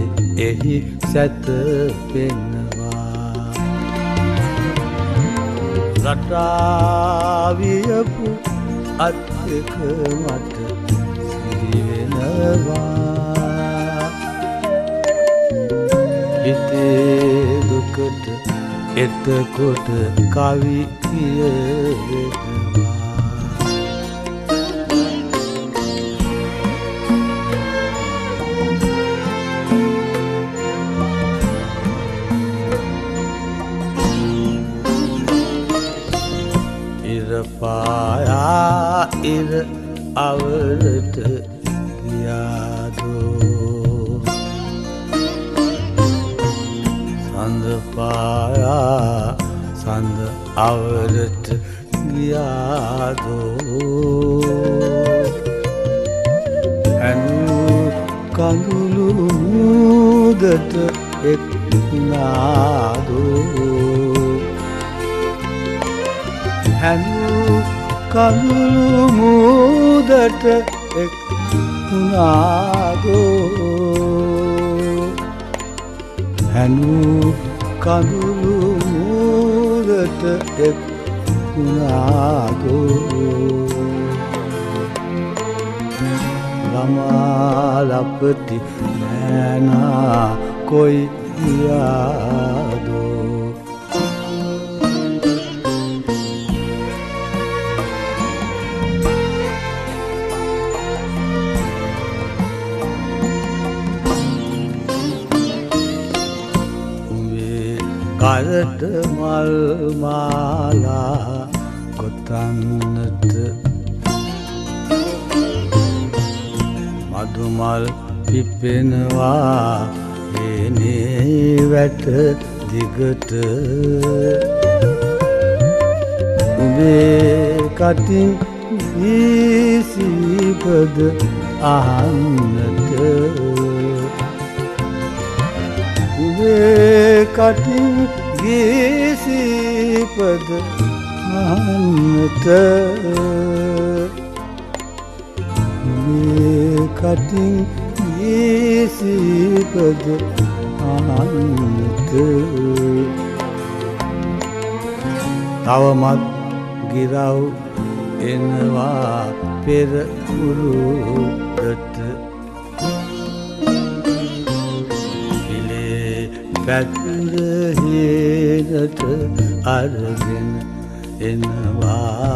එහි සැතපෙනවා රටාවියපු අත් එක මට සිහිවෙනවා හිතේ දුකට එතකොට කවි කියවෙනවා ඉර පායා ඉර අවලට ගියාදෝ සඳ පායා සඳ අවලට ගියාදෝ ඇනු කඳුළු මූදට එක්නාදෝ ඇනු කඳුළු මූදට එක්නාදෝ හැනු කඳුළු මූදට එක් වුණාදෝ ළමා ලපටි නෑනා කොයි ගියාදෝ කරට මල් මාලා ගොතන්නට මදුමල් පිපෙනවා එනේ වැට දිගට උඹේ කටින් වීසිපද අහන්නට කටින් ගීසිපද අහන්නට කටින් ගීසිපද අහන්නට තවමත් ගිරව් එනවා පෙර උරුදට පැත්රහේනට අරගෙන එනවා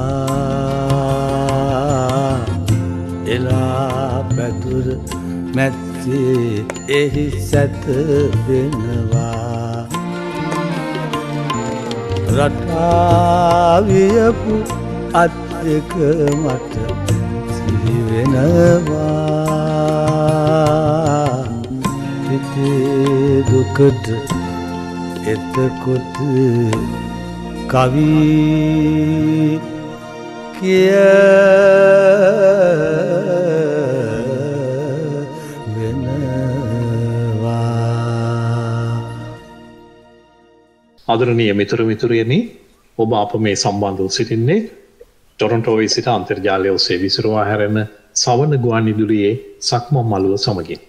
එලා පැතුර මැත්තේ එහි සැතවෙනවා රටාවියපු අත් දෙක මට සිහිවෙනවා හිතේ දුකට එතකොට කවි කියවෙනවා ආදරණීය මිතුරු මිතුරියනි ඔබ අප මේ සම්බන්ධව සිටින්නේ ටොරොන්ටෝවේ සිට අන්තර්ජාලය ඔස්සේ විසිරුවා හැරෙන සවන ගුවන්විදුලියේ සක්මන් මළුව සමගින්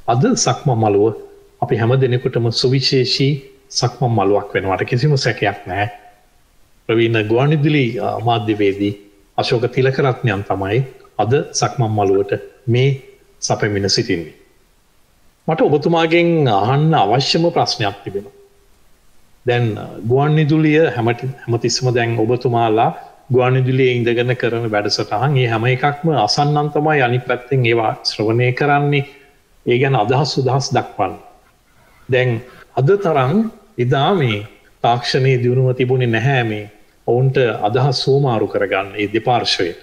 අද සක්මන් මළුව අපි හැම දෙනෙකුටම සුවිශේෂී සක්මන් මළුවක් වෙනවට කිසිම සැකයක් නැහැ. ප්‍රවීණ ගුවන්විදුලි මාධ්‍යවේදී අශෝක තිලකරත්නයන් තමයි අද සක්මන් මළුවට මේ සැපෙමින සිටින්නේ. මට ඔබතුමාගෙන් අහන්න අවශ්‍යම ප්‍රශ්නයක් තිබෙනවා. දැන් ගුවන්විදුලිය හැමතිස්සම දැන් ඔබතුමාලා ගුවන්විදුලියේ ඉඳගෙන කරන වැඩසටහන් ඒ හැම එකක්ම අසන්නන් තමයි අනිත් පැත්තෙන් ඒවා ශ්‍රවණය කරන්නේ. ඒ ගැන අදහස් උදහස් දක්වන්න. දැන් අද තරම් එදා මේ තාක්ෂණයේ දියුණුව තිබුණේ නැහැ මේ ඔවුන්ට අදහස් සෝමාරු කරගන්න ඒ දෙපාර්ශ්වයට.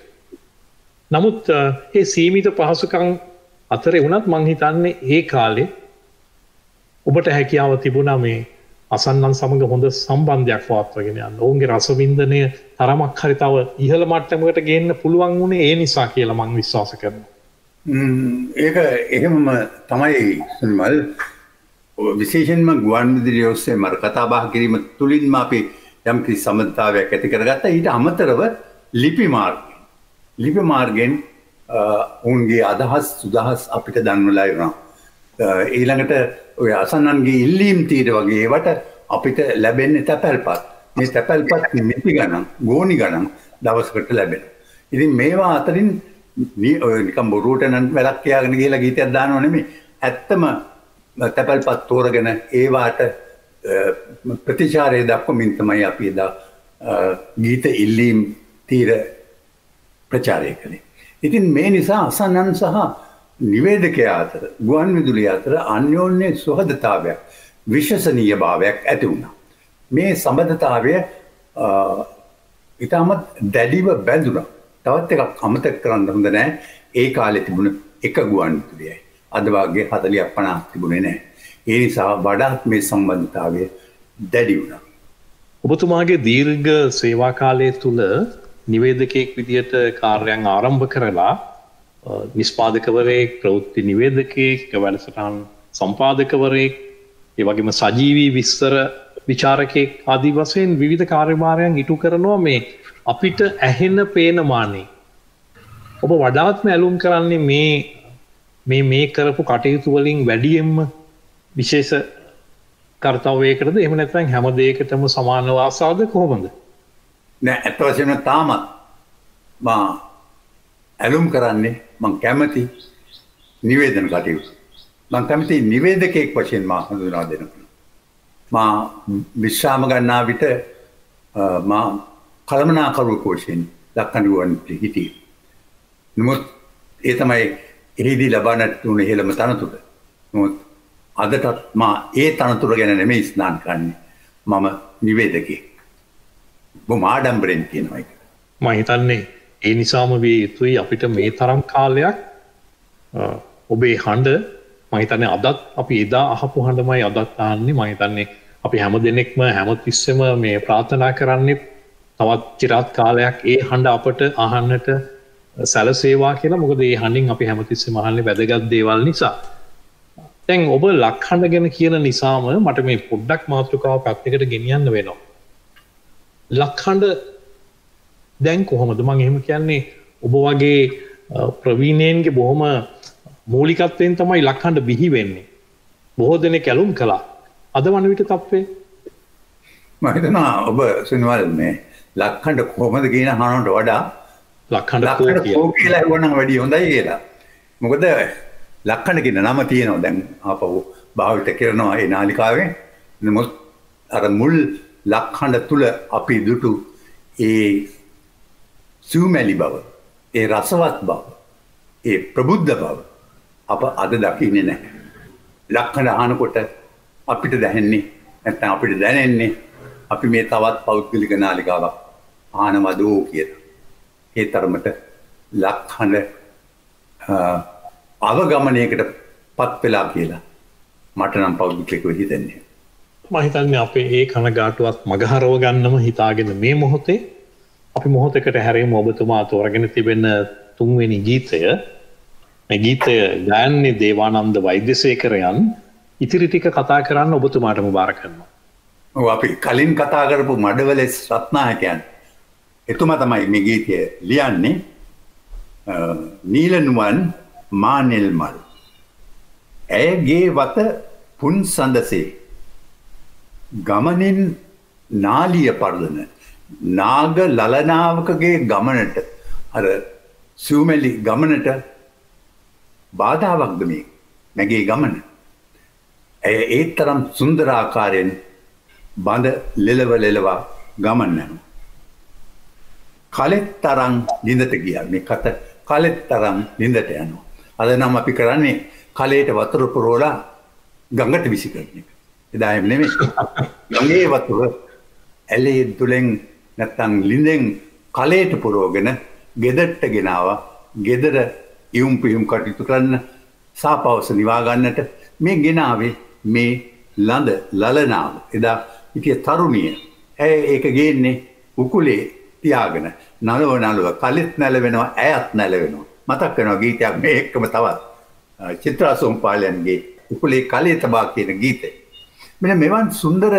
නමුත් ඒ සීමිත පහසුකම් අතරේ වුණත් මං හිතන්නේ ඒ කාලේ ඔබට හැකියාව තිබුණා මේ අසන්නන් සමග හොඳ සම්බන්ධයක් පවත්වාගෙන යන්න. ඔවුන්ගේ රසවින්දනය තරමක් හරි තව ඉහළ මට්ටමකට ගේන්න පුළුවන් වුණේ ඒ නිසා කියලා මං විශ්වාස කරනවා. ඒක එහෙමම තමයි සුනිමල් විශේෂයෙන්ම ගුවන්විදුලිය ඔස්සේ මර කතා බහ කිරීම තුලින්ම අපි යම් කිසි සම්බන්ධතාවයක් ඇති කරගත්තා. ඊට අමතරව ලිපි මාර්ගයෙන් ඔවුන්ගේ අදහස් සුදහස් අපිට දන්වලා ඉරනවා. ඊළඟට ඔය අසන්නන්ගේ ඉල්ලීම් තීර වගේ ඒවට අපිට ලැබෙන්නේ තැපැල්පත්. මේ තැපැල්පත් නිපි ගණන් ගෝනි ගණන් දවසකට ලැබෙනවා. ඉතින් මේවා අතරින් නිකම් බොරුවට නම් වැලක් කියාගෙන ගිහලා ගීතයක් දානව නෙමෙයි. ඇත්තම තැපැල්පත් තෝරගෙන ඒවාට ප්‍රතිචාරය දක්වමින් තමයි අපි එදා ගීත ඉල්ලීම් තීර ප්‍රචාරය කළේ. ඉතින් මේ නිසා අසන්නන් සහ නිවේදකයා අතර ගුවන්විදුලිය අතර අන්‍යෝන්‍ය සුහදතාවයක් විශ්වසනීය භාවයක් ඇති වුණා. මේ සම්බන්ධතාවය ඉතාමත් දැඩිව බැඳුණා. තවත් එකක් අමතක කරන්න හොඳ නැහැ. ඒ කාලේ තිබුණ එක ගුවන්විදුලියයි. අද වගේ 40ක් 50ක් තිබුණේ නැහැ. ඒ නිසා වඩාත් මේ සම්බන්ධතාවය දැඩි වුණා. ඔබතුමාගේ දීර්ඝ සේවා කාලය තුල නිවේදකයෙක් විදියට කාර්යයන් ආරම්භ කරලා නිෂ්පාදකවරයෙක්, ප්‍රවෘත්ති නිවේදකයෙක්, වැඩසටහන් සම්පාදකවරයෙක්, ඒ වගේම සජීවී විස්තර විචාරකයෙක් ආදී වශයෙන් විවිධ කාර්යභාරයන් ඉටු කරනවා මේ අපිට ඇහෙන පේන මානේ. ඔබ වඩාත්ම ඇලුම් කරන්නේ මේ කරපු කටයුතු වලින් වැඩියෙන්ම විශේෂ කර්තව්‍යයකටද එහෙම නැත්නම් හැම දෙයකටම සමානව ආසාවද කොහොමද? නෑ ඇත්ත වශයෙන්ම තාමත් මා ඇලුම් කරන්නේ මං කැමති නිවේදන කටයුතු. මං කැමති නිවේදකයෙක් වශයෙන් මා හඳුනා දෙනවා. මා විශ්‍රාම ගන්නා විට මා කළමනාකරුවෙක් වශයෙන් ලක්කඩුවන් හිටියේ. නමුත් ඒ තමයි එහිදී ලබන්නට උන ඉහළම තනතුර. නමුත් අදටත් මා ඒ තනතුර ගැන නෙමෙයි ස්නාන කරන්නේ. මම නිවේදකයෙක්. බොහොම ආඩම්බරෙන් කියනවා ඒක. මම හිතන්නේ ඒ නිසාම විය යුතුයි අපිට මේ තරම් කාලයක් ඔබේ හඬ මම හිතන්නේ අදත් අපි එදා අහපු හඬමයි අදත් අහන්නේ. මම හිතන්නේ අපි හැම දිනෙකම හැමතිස්සෙම මේ ප්‍රාර්ථනා කරන්නේ තවත් চিරාත් කාලයක් ඒ හඬ අපට අහන්නට සැලසේවා කියලා. මොකද ඒ හඬින් අපි හැමතිස්සෙම අහන්නේ වැදගත් දේවල් නිසා. දැන් ඔබ ලක්හඬ ගැන කියන නිසාම මට මේ පොඩ්ඩක් මාතෘකාව පැත්තකට ගෙනියන්න වෙනවා. ලක්හඬ දැන් කොහොමද? මම එහෙම කියන්නේ ඔබ වගේ ප්‍රවීණයන්ගේ බොහොම මූලිකත්වයෙන් තමයි ලක්හඬ බිහි වෙන්නේ. බොහෝ දෙනෙක් ඇලුම් කළා. අද වන විට තත්ත්වය මම හිතනවා ඔබ සුනිවල් මේ ලක්හඬ කොහොමද කියන අහනවට වඩා ලක්හඬ කෝ කියලා වුණා වැඩි හොඳයි කියලා. මොකද ලක්හඬ කියන නම තියෙනවා දැන් ආපහු භාවිත කරනවා ඒ නාලිකාවෙන්. නමුත් අර මුල් ලක්හඬ තුල අපි දුටු ඒ සූමැලි බව, ඒ රසවත් බව, ඒ ප්‍රබුද්ධ බව අප අද දකින්නේ නැහැ. ලක්හඬ අහනකොට අපිට දැනෙන්නේ නැත්නම් අපිට දැනෙන්නේ අපි මේ තවත් පෞද්ගලික නාලිකාවක් අහනවදෝ කියලා. ඒ තරමට ලක්හඬ අවගමනයකට පත් වෙලා කියලා මට නම් පෞද්ගලිකව හිතෙන්නේ. මම හිතන්නේ අපේ ඒ කනගාටුවත් මගහරව ගන්නම හිතාගෙන මේ මොහොතේ අපි මොහොතකට හැරෙමු ඔබතුමා තෝරගෙන තිබෙන තුන්වෙනි ගීතය. මේ ගීතය ගායන්නේ දේවානන්ද වෛද්‍යසේකරයන්. ඉතිරි ටික කතා කරන්න ඔබතුමාටම බාර කරනවා. ඔව් අපි කලින් කතා කරපු මඩවලස් රත්නායකයන් එතුමා තමයි මේ ගීතය ලියන්නේ. නීලනුවන් මානෙල් මල් ඇයගේ වත පුන් සඳසේ ගමනින් නාලිය පරදන නාග ලලනාවකගේ ගමනට අර සූමැලි ගමනට බාධාවක්ද මේ මැගේ ගමන. ඇය ඒ තරම් සුන්දරාකාරයෙන් බඳ ලෙලවා ගමන් යනවා. කලෙත් තරම් ලිඳට ගියා. මේ කත කලෙත් තරම් ලිඳට යනවා. අද නම් අපි කරන්නේ කලයට වතුර පුරවලා ගඟට විසි කරන එක. එදා එහෙම නෙමෙයි. ගඟේ වතුර ඇලේ තුලෙන් නැත්තම් ලිඳෙන් කලයට පුරවගෙන ගෙදරට ගෙනාවා. ගෙදර ඉවුම් පියුම් කටයුතු කරන්න සාපවස නිවා ගන්නට මේ ගෙනාවේ මේ ලඳ ලලනාව. එදා හිටිය තරුණිය. ඇය ඒක ගේන්නේ උකුලේ තියාගෙන නලව කලෙත් නැලවෙනවා ඇයත් නැලවෙනවා. මතක් වෙනවා ගීතයක් මේ එක්කම තවත් චිත්‍රා සෝම්පාලයන්ගේ උකුලේ කලේ තබා කියන ගීතය. මෙන්න මෙවන් සුන්දර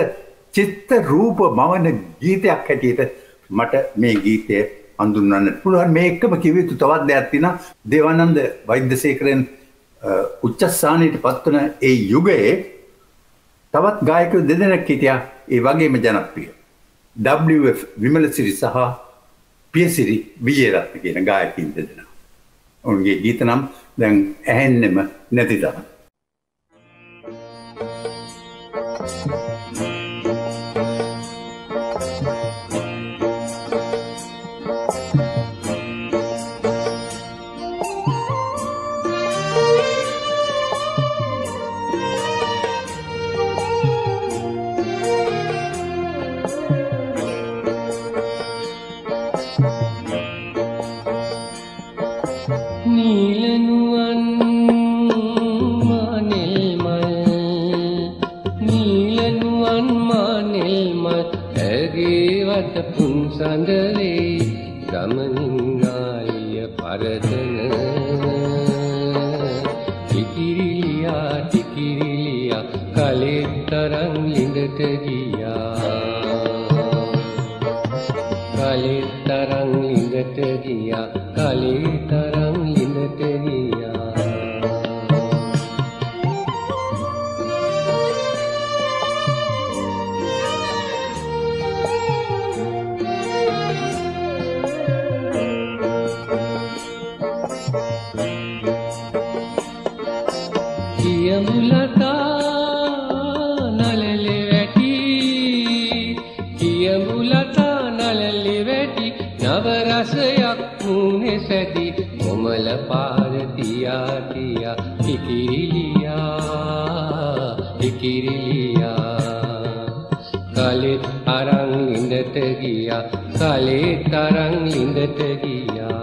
චිත්ත රූප මවන ගීතයක් හැටියට මට මේ ගීතය හඳුන්වන්නට පුළුවන්. මේ එක්කම කිව යුතු තවත් දෙයක් තියෙනවා. දේවානන්ද වෛද්‍යසේකරයන් උච්චස්ථානයට පත්වන ඒ යුගයේ තවත් ගායකයෝ දෙදෙනෙක් හිටියා ඒ වගේම ජනප්‍රිය. W.F. විමලසිරි සහ පියසිරි විජේරත්න කියන ගායකයින් දෙදෙනා. ඔවුන්ගේ ගීත නම් දැන් ඇහෙන්නෙම නැති තරම්. ලතා නලලි වැටි නව රසයක් මුනේ සැදි කොමල පාර තියා තියා ඉකිරිලියා කලෙත් අරන් ලිඳට ගියා කලෙත් අරන් ලිඳට ගියා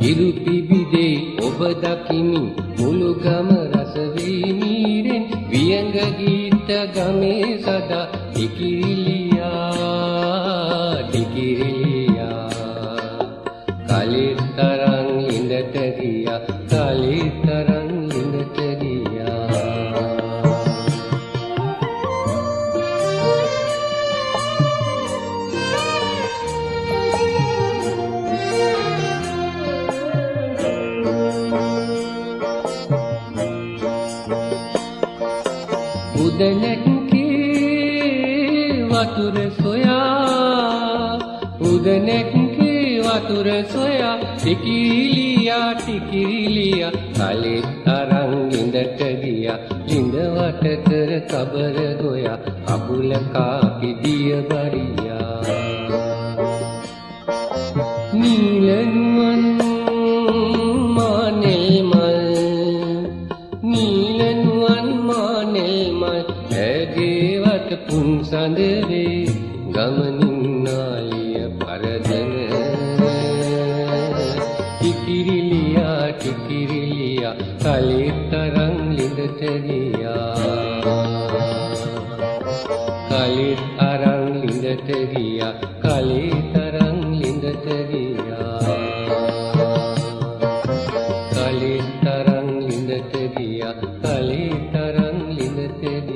ඉරු පිබිදේ ඔබ දකිමින් මුළු ගම රස වීමීරෙන් වියඟ ගීත ගමේ සදා ටිකිරිලියා කලිත් තරං ලිඳට ගියා කලිත් තරං ලිඳට ගියා උදනෙක්ගේ වතුර සොයා ටිකිරිලියා කලිත් අරන් ලිඳට ගියා ලිඳ වට කර කබර ගොයා අබුල කාපි දිය බරියා නීලනුවන් මානෙල් මල් ඇගේ වට පුන් සඳරේ ගමනින් නාලිය පරදන ටිකිරිලියා කලිත් තරං ලිඳට ගියා කලිත් අරන් ලිඳට ගියා කලිත් තරං ලිඳට ගියා කලිත් තරං ලිඳට ගියා කලිත් තරං ලිඳට ගියා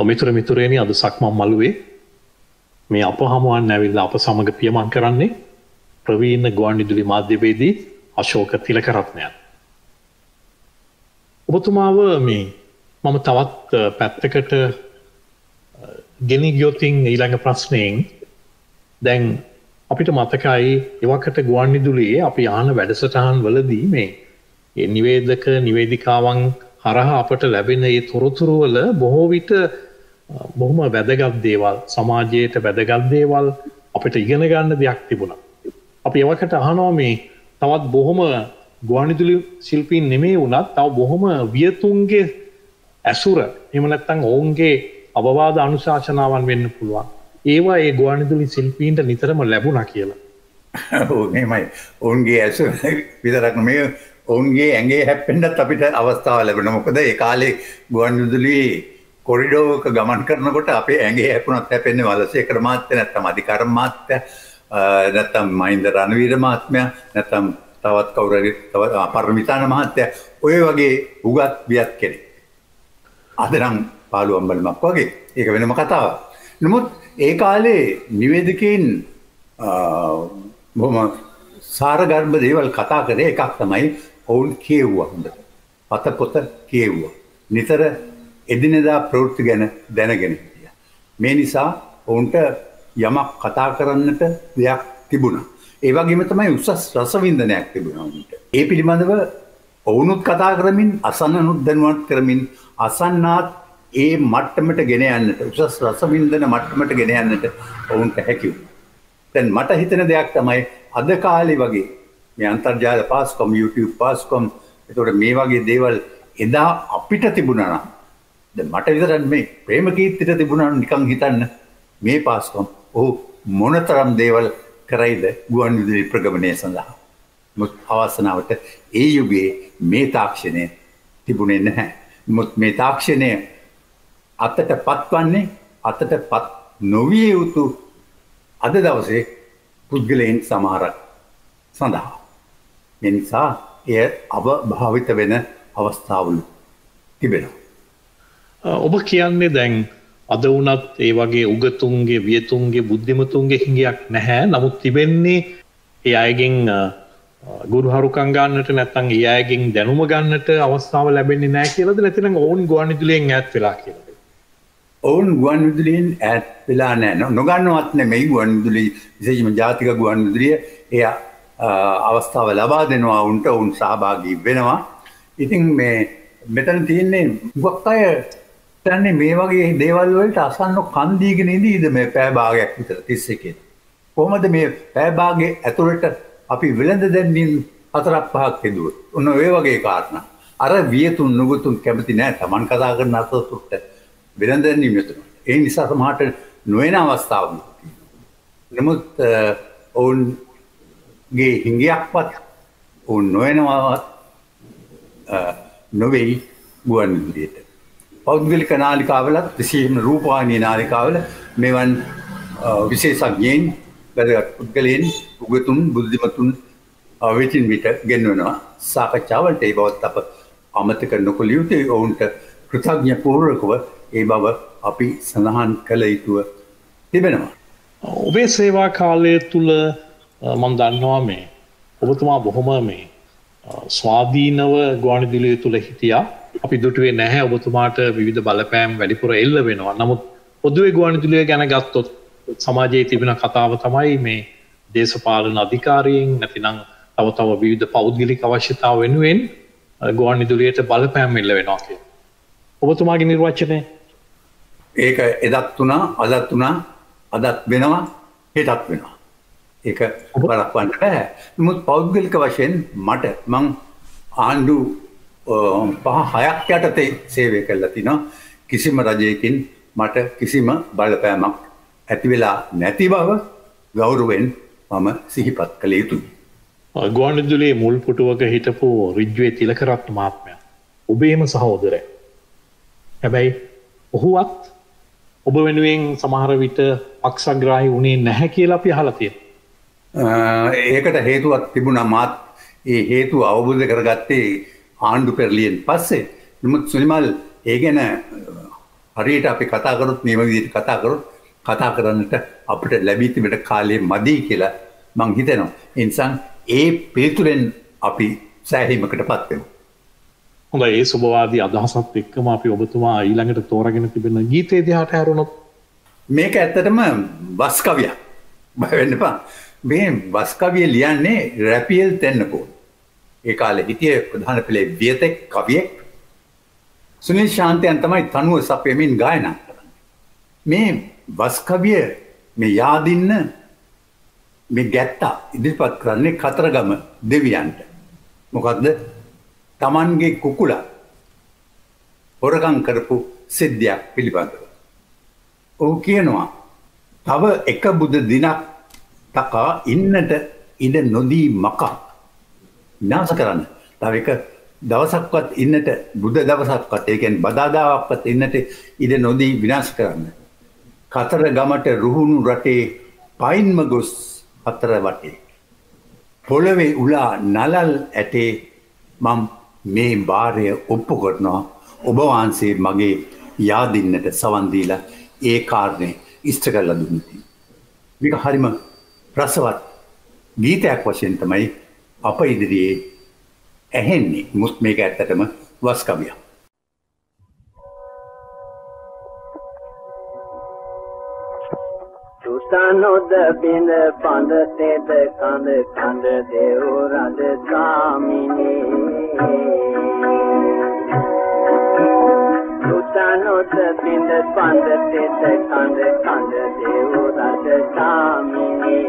මිතුර මිතුරේනි අද සක්මන් මළුවේ මේ අප හමුවන් ඇවිල්ලා අප සමග පියමන් කරන්නේ ප්‍රවීණ ගුවන්විදුලි මාධ්‍යවේදී අශෝක තිලකරත්නයන්. ඔබතුමාව මේ මම තවත් පැත්තකට ගෙනි ගියොතින් ඊළඟ ප්‍රශ්නයෙන් දැන් අපිට මතකයි එවකට ගුවන්විදුලියේ අපි ආන වැඩසටහන් වලදී මේ නිවේදක නිවේදිකාවන් හරහා අපට ලැබෙන ඒ තොරතුරු වල බොහෝ විට බොහොම වැදගත් දේවල් සමාජයට වැදගත් දේවල් අපිට ඉගෙන ගන්න දෙයක් තිබුණා. අපි එවකට අහනවා මේ තවත් බොහොම ගුවන්විදුලි ශිල්පීන් නෙමෙයි වුණත් තව බොහොම වියතුන්ගේ ඇසුර එහෙම නැත්නම් ඔවුන්ගේ අවවාද අනුශාසනාවන් වෙන්න පුළුවන්. ඒවා ඒ ගුවන්විදුලි ශිල්පීන්ට නිතරම ලැබුණා කියලා. ඔව් එහෙමයි. ඔවුන්ගේ ඇසුර විතරක් නෙමෙයි ඔවුන්ගේ ඇඟේ හැප්පෙන්නත් අපිට අවස්ථාව ලැබුණා. මොකද ඒ කාලේ ගුවන්විදුලි කොරිඩෝරයක ගමන් කරනකොට අපේ ඇඟේ හැපුණත් හැපෙන්නේ වලසේකර මහත්තයා නැත්නම් අධිකාර මහත්තයා නැත්නම් මහින්ද රණවීර මහත්මයා නැත්නම් තවත් කවුරු හරි තව පරමිතාන මහත්තයා ඔය වගේ උගත් වියත් කෙනෙක්. අද නම් පාළු අම්බලමක් වගේ. ඒක වෙනම කතාවක්. නමුත් ඒ කාලේ නිවේදකයන් බොහොම සාරගර්භ දේවල් කතා කරේ එකක් තමයි ඔවුන් කියවුවා හොඳට. පතපොත කියවුවා. නිතර එදිනෙදා ප්‍රවෘත්ති ගැන දැනගෙන හිටියා. මේ නිසා ඔවුන්ට යමක් කතා කරන්නට දෙයක් තිබුණා. ඒ වගේම තමයි උසස් රසවින්දනයක් තිබුණා ඔවුන්ට. ඒ පිළිබඳව ඔවුනුත් කතා කරමින් අසන්නනුත් දැනුවත් කරමින් අසන්නාත් ඒ මට්ටමට ගෙන යන්නට උසස් රසවින්දන මට්ටමට ගෙන යන්නට ඔවුන්ට හැකි වුණා. දැන් මට හිතෙන දෙයක් තමයි අද කාලේ වගේ මේ අන්තර්ජාල පාස්කොම් YouTube පාස්කොම් ඒතකොට මේ වගේ දේවල් එදා අපිට තිබුණා නම් දැන් මට විතරක් මේ ප්‍රේමකීර්තිට තිබුණා නිකන් හිතන්න මේ පාස්කොම් ඔහු මොනතරම් දේවල් කරයිද ගුවන්විදුලි ප්‍රගමනය සඳහා. මුත් අවසනාවට ඒ යුගයේ මේ තාක්ෂණය තිබුණේ නැහැ. මුත් මේ තාක්ෂණය අතට පත්වන්නේ අතටපත් නොවිය යුතු අද දවසේ පුද්ගලයන් සමහරක් සඳහා. මේ නිසා එය අභාවිත වෙන අවස්ථාවලු තිබෙනවා. ඔබ කියන්නේ දැන් අද වුණත් ඒ වගේ උගතුන්ගේ වියතුන්ගේ බුද්ධිමතුන්ගේ හිඟයක් නැහැ. නමුත් තිබෙන්නේ ඒ අයගෙන් ගුරු හරුකම් ගන්නට නැත්නම් ඒ අයගෙන් දැනුම ගන්නට අවස්ථාව ලැබෙන්නේ නැහැ කියලාද නැත්නම් ඔවුන් ගුවන්විදුලියෙන් ඈත් වෙලා කියලාද? ඔවුන් ගුවන්විදුලියෙන් ඈත් වෙලා නැහැ. නොගන්නවත් නෙමෙයි ගුවන්විදුලි විශේෂයෙන්ම ජාතික ගුවන්විදුලිය එය අවස්ථාව ලබා දෙනවා උන්ට ඔවුන් සහභාගී වෙනවා. ඉතින් මෙතන තියෙන්නේ මුගක් අය තන්නේ මේ වගේ දේවල් වලට අසන්න කන් දීගෙන ඉඳීද මේ පැය භාගයක් විතර 31. කොහොමද මේ පැය භාගයේ ඇතුළට අපි වෙළඳ දැන්වීම් 4-5ක් හදුවොත් ඔන්න ඔය වගේ කාරණා. අර වියතුන් නුගතුන් කැමති නැහැ Taman කතා කරන අතොත්ට වෙළඳ දැන්වීම් යතුන. ඒ නිසා සමහරට නොවන අවස්ථාවක් තියෙනවා. නමුත් ඔවුන්ගේ හිඟයක්වත් ඔවුන් නොවනවත් නොවේයි ගුවන්විදුලියට. පෞද්ගලික නාලිකාවලත් විශේෂයෙන්ම රූපවාහිනී නාලිකාවල මෙවන් විශේෂඥයින් වැදගත් පුද්ගලයන් උගතුන් බුද්ධිමතුන් විටින් විට ගෙන්වනවා සාකච්ඡාවලට. ඒ බවත් අප අමතක නොකළ යුතුයි. ඔවුන්ට කෘතඥ පූර්වකව ඒ බව අපි සඳහන් කළ යුතුව තිබෙනවා. ඔබේ සේවා කාලය තුල මම දන්නවා මේ ඔබතුමා බොහොම මේ ස්වාධීනව ගුවන්විදුලිය තුල හිටියා. අපි දුටුවේ නැහැ ඔබතුමාට විවිධ බලපෑම් වැඩිපුර එල්ල වෙනවා. නමුත් පොදුවේ ගුවන්විදුලිය ගැන ගත්තොත් සමාජයේ තිබෙන කතාව තමයි මේ දේශපාලන අධිකාරියෙන් නැතිනම් තව විවිධ පෞද්ගලික අවශ්‍යතා වෙනුවෙන් ගුවන්විදුලියට බලපෑම් එල්ල වෙනවා කියලා. ඔබතුමාගේ නිර්වචනය? ඒක එදත් වුණා, අදත් වුණා, අදත් වෙනවා, හෙටත් වෙනවා. ඒක බලපන්න බෑ. නමුත් පෞද්ගලික වශයෙන් මං ආණ්ඩු 5-6ක් යටතේ සේවය කළා තිනවා. කිසිම රජයකින් මට කිසිම බලපෑමක් ඇති වෙලා නැති බව ගෞරවයෙන් මම සිහිපත් කළ යුතුයි. ගුවන්විදුලියේ මුල් පුටුවක හිටපු රිජ්වේ තිලකරත්න මහත්මයා ඔබේම සහෝදරය. හැබැයි ඔහුවත් ඔබ වෙනුවෙන් සමහර විට පක්ෂග්‍රාහී වුණේ නැහැ කියලා අපි අහලා තියෙනවා. ඒකට හේතුවක් තිබුණා. මාත් ඒ හේතුව අවබෝධ කරගත්තේ ආණ්ඩු පෙරලියෙන් පස්සේ. නමුත් සුනිමල් ඒ ගැන හරියට අපි කතා කරොත් මේ විදිහට කතා කරන්නට අපිට ලැබී තිබෙන කාලය මදි කියලා මං හිතනවා. ඒ නිසා ඒ පිළිතුරෙන් අපි සෑහීමකටපත් වෙමු. හොඳයි, ඒ සුබවාදී අදහසත් එක්කම අපි ඔබතුමා ඊළඟට තෝරාගෙන තිබෙන ගීතේ දිහාට හැරුණොත් මේක ඇත්තටම වස් කවියක්. බය වෙන්න එපා. මේ වස් කවිය ලියන්නේ රැපියල් තෙන්නකෝ. ඒ කාලේ හිටියේ ප්‍රධාන පෙළේ වියතෙක් කවියෙක්. සුනිල් ශාන්තයන් තමයි තනුව සපයමින් ගායනා කරන්නේ. මේ වස් කවිය මේ යාදින්න මේ ගැත්තා ඉදිරිපත් කරන්නේ කතරගම දෙවියන්ට. මොකද්ද? Tamanගේ කුකුලා හොරකම් කරපු සිද්ධියක් පිළිබඳව. ඔහු කියනවා තව එක බුදු දිනක් තකා ඉන්නට ඉඩ නොදී මකා විනාශ කරන්න. තව එක දවසක්වත් ඉන්නට බුද්ධ දවසක්වත් ඒ කියන්නේ බදාදාවක්වත් ඉන්නට ඉඩ නොදී විනාශ කරන්න. කතරගමට රුහුණු රටේ පයින්ම ගොස් හතර වටේ පොළවේ උලා නලල් ඇටේ මම මේ බාරය ඔප්පු කරනවා. ඔබ වහන්සේ මගේ යාදින්නට සවන් දීලා ඒ කාරණේ ඉෂ්ට කරලා දුන්නා. මේක හරිම රසවත් ගීතයක් වශයෙන් තමයි අප ඉදිරියේ ඇහෙන්නේ. මුත් මේක ඇත්තටම වස් කවියක්. සුසනොද බිඳ පඳ තෙද කඳ කඳ දේව රජ ගාමිනී සුසනොද බිඳ පඳ තෙද කඳ කඳ දේව රජ ගාමිනී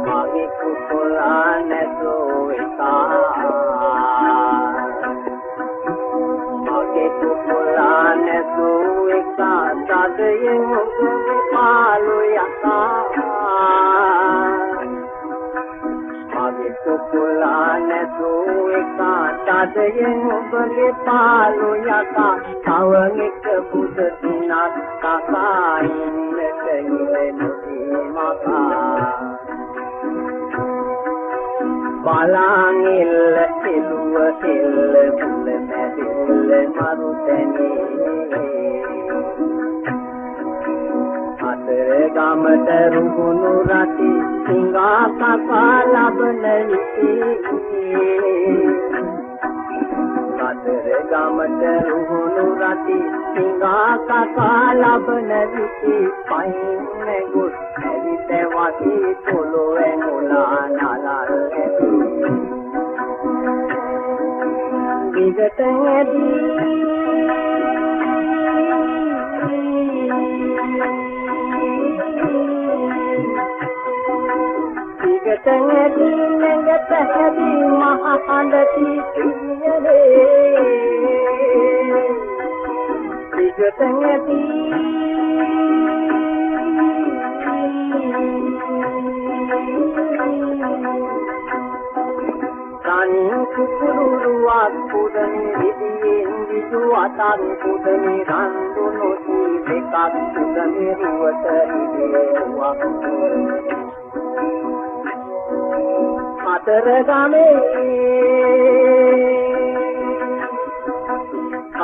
මගේ කුකුලා නැතෝ එකා මගේ කුකුලා නැතෝ තදයෙන් ඔබගේ පාලු යකා මගේ කුකුලා නැතෝ එකා තදයෙන් ඔබගේ පාලු යකා තව එක බුද දිනක් කකා ඉන්නට ඉන්නේ මකා බලන් එල්ල එළුව කෙල්ල මුල මැදිල්ල මරුතැනේ අතර ගමට රුහුණු රටි සිංහා කකා ලබන විටි අතර ගමට රුහුණු රටි සිංහා කකා ලබන විටි පයින් නැගුත් ඇවිත වටි පොළොවේ මුලා නලල් විගත ඇදී විගතැඟි නැගතැහැදි මහ හඬති සිහියනේ විගතැඟි තනින් කුකුරුවක් පුදනි විදියෙන් විදු අතක් පුදනි රන්දුනු දෙකක් පුදනි රුවට හිදේවක්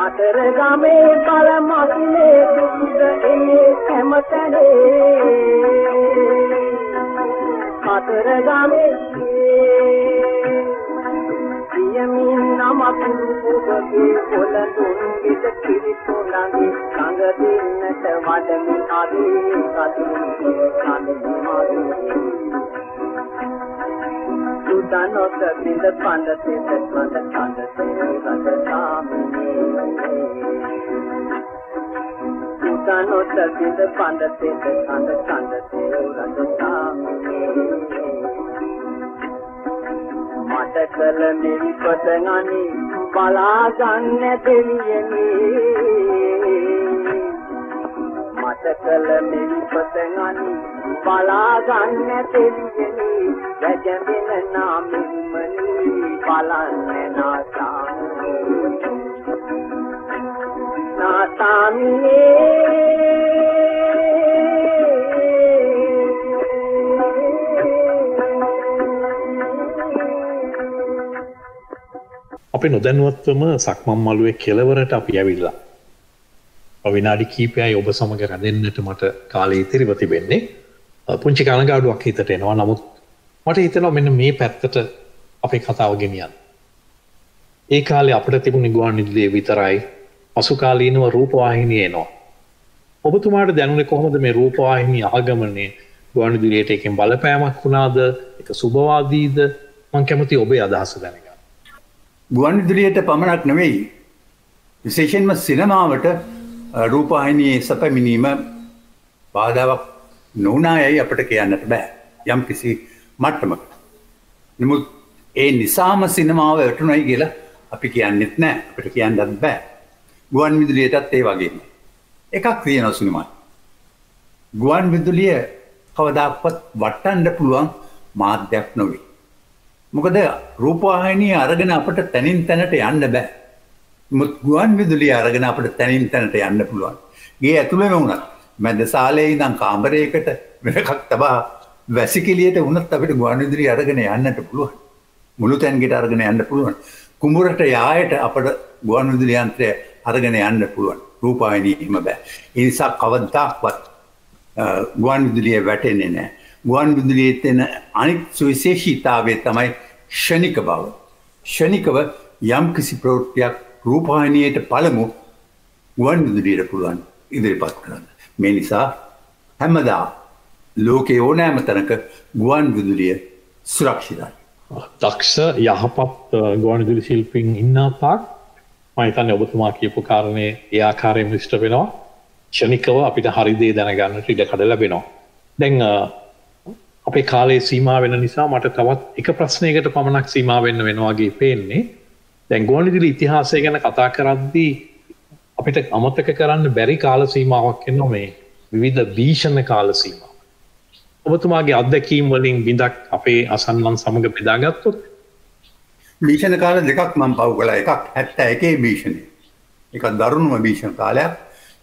අතර ගමේ බල මසිනේ දුක්ද ඒ හැමතැනේ අතර ගමේ යමින් නමකුරු ඔබගේ පොළඳුන් විට කිරිතුලඟි සංග දෙන්නට වඩමි ආදී කතින් කඳේ මාදී සුදනොත බිඳ පඳ තෙත කඳ කඳ තෙරගත සාමිනේ සුදනොත බිඳ පඳ තෙත කඳ කඳ තෙරගත සාමිනේ මට කල මිරිපත ගනි බලා ගන්න දෙවියනේ මට කල මිරිපත ගනි බලා ගන්න දෙවියනේ වැජඹෙන නාමින්මනි බලන්න නාසාමිනේ අපි නොදැනුවත්වම සක්මන් මළුවේ කෙළවරට අපි ඇවිල්ලා. විනාඩි කිහිපයයි ඔබ සමග රැඳෙන්නට මට කාලය ඉතිරිව තිබෙන්නේ. පුංචි කනගාටුවක් හිතට එනවා. නමුත් මට හිතෙනවා මෙන්න මේ පැත්තට අපේ කතාව ගෙනියන්න. ඒ කාලේ අපිට තිබුණු ගුවන්විදුලියේ විතරයි පසු කාලීනව රූපවාහිනිය එනවා. ඔබතුමාට දැනුනේ කොහොමද මේ රූපවාහිනිය ආගමනයේ ගුවන්විදුලියට එකෙන් බලපෑමක් වුණාද? ඒක සුබවාදීද? මම කැමති ඔබේ අදහස දැනගන්න. ගුවන්විදුලියට පමණක් නෙවෙයි විශේෂයෙන්ම සිනමාවට රූපවාහිනියේ සැපමිනීම බාධාවක් නොවුනායයි අපිට කියන්නට බෑ යම් කිසි මට්ටමක. නමුත් ඒ නිසාම සිනමාව වැටුණයි කියලා අපි කියන්නෙත් නෑ. අපිට කියන්නත් බෑ. ගුවන්විදුලියටත් ඒ වගේම එකක් තියෙනවා සිනමා. ගුවන්විදුලිය කවදාවත් වටන්න පුළුවන් මාධ්‍යයක් නොවේ. මොකද රූපවාහිනිය අරගෙන අපට තනින් තැනට යන්න බෑ. මුත් ගුවන්විදුලිය අරගෙන අපට තනින් තැනට යන්න පුළුවන්. ගේ ඇතුළේම වුණත් මැද සාලේ ඉඳන් කාමරයකට වෙනකක් තබා වැසිකිළියට වුණත් අපිට ගුවන්විදුලිය අරගෙන යන්නට පුළුවන්. මුළු තැන්කට අරගෙන යන්න පුළුවන්. කුඹුරට යායට අපට ගුවන්විදුලි යන්ත්‍රය අරගෙන යන්න පුළුවන්. රූපවාහිනිය එහෙම බෑ. ඒ නිසා කවදාවත් ගුවන්විදුලිය වැටෙන්නේ නැහැ. ගුවන්විදුලියේ තියෙන අනිත් සුවිශේෂීතාවය තමයි ක්ෂණික බව. ක්ෂණිකව යම් කිසි ප්‍රවෘත්තියක් රූපවාහිනියට පළමු ගුවන්විදුලියට පුළුවන් ඉදිරිපත් කරන්න. මේ නිසා හැමදා ලෝකයේ ඕනෑම තැනක ගුවන්විදුලිය සුරක්ෂිතයි. දක්ෂ යහපත් ගුවන්විදුලි ශිල්පීන් ඉන්නා තාක් මම හිතන්නේ ඔබතුමා කියපු කාරණේ ඒ ආකාරයෙන්ම ඉෂ්ට වෙනවා. ක්ෂණිකව අපිට හරි දේ දැනගන්නට ඉඩකඩ ලැබෙනවා. දැන් අපේ කාලේ සීමා වෙන නිසා මට තවත් එක ප්‍රශ්නයකට පමණක් සීමා වෙන්න වෙනවා වගේ පේන්නේ. දැන් ගුවන්විදුලි ඉතිහාසය ගැන කතා කරද්දී අපිට අමතක කරන්න බැරි කාල සීමාවක් එනවා මේ විවිධ භීෂණ කාල සීමා. ඔබතුමාගේ අත්දැකීම් වලින් බිඳක් අපේ අසන්නන් සමග බෙදාගත්තොත් භීෂණ කාල දෙකක් මම පව් කළා. එකක් 71 භීෂණය. ඒක දරුණුම භීෂණ කාලයක්.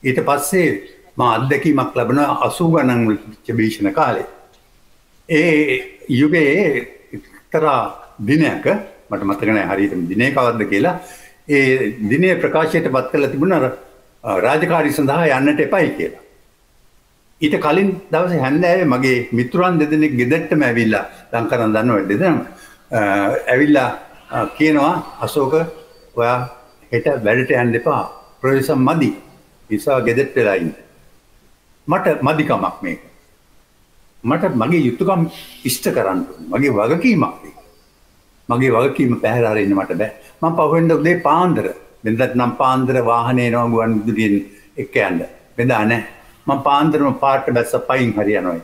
ඊට පස්සේ මම අත්දැකීමක් ලැබුණා 80 ගණන් වල භීෂණ කාලේ. ඒ යුගයේ එක්තරා දිනයක මට මතක නැහැ හරියටම දිනේ කවද්ද කියලා ඒ දිනේ ප්‍රකාශයට පත් කරලා තිබුණා රාජකාරී සඳහා යන්නට එපයි කියලා. ඊට කලින් දවසේ හැන්දෑවේ මගේ මිතුරන් දෙදෙනෙක් ගෙදරටම ඇවිල්ලා ලංකාවෙන් දන්නව දෙදෙනාම ඇවිල්ලා කියනවා අශෝක ඔයා හෙට වැඩට යන්න එපා ප්‍රොෆෙසර් මදි නිසා ගෙදරට වෙලා ඉන්න. මට මදිකමක් මේක. මට මගේ යුතුයකම් ඉෂ්ට කරන්න මගේ වගකීමක් ඒක. මගේ වගකීම පැහැර අරින්න මට බෑ. මම පහුවෙන්ද උදේ පාන්දර වෙනදත් නම් පාන්දර වාහනේ එනවා ගුවන් විදුලියෙන් එක්ක යන්න. වෙනදා නැහැ. මම පාන්දරම පාට බැස්ස පයින් හරියනවා.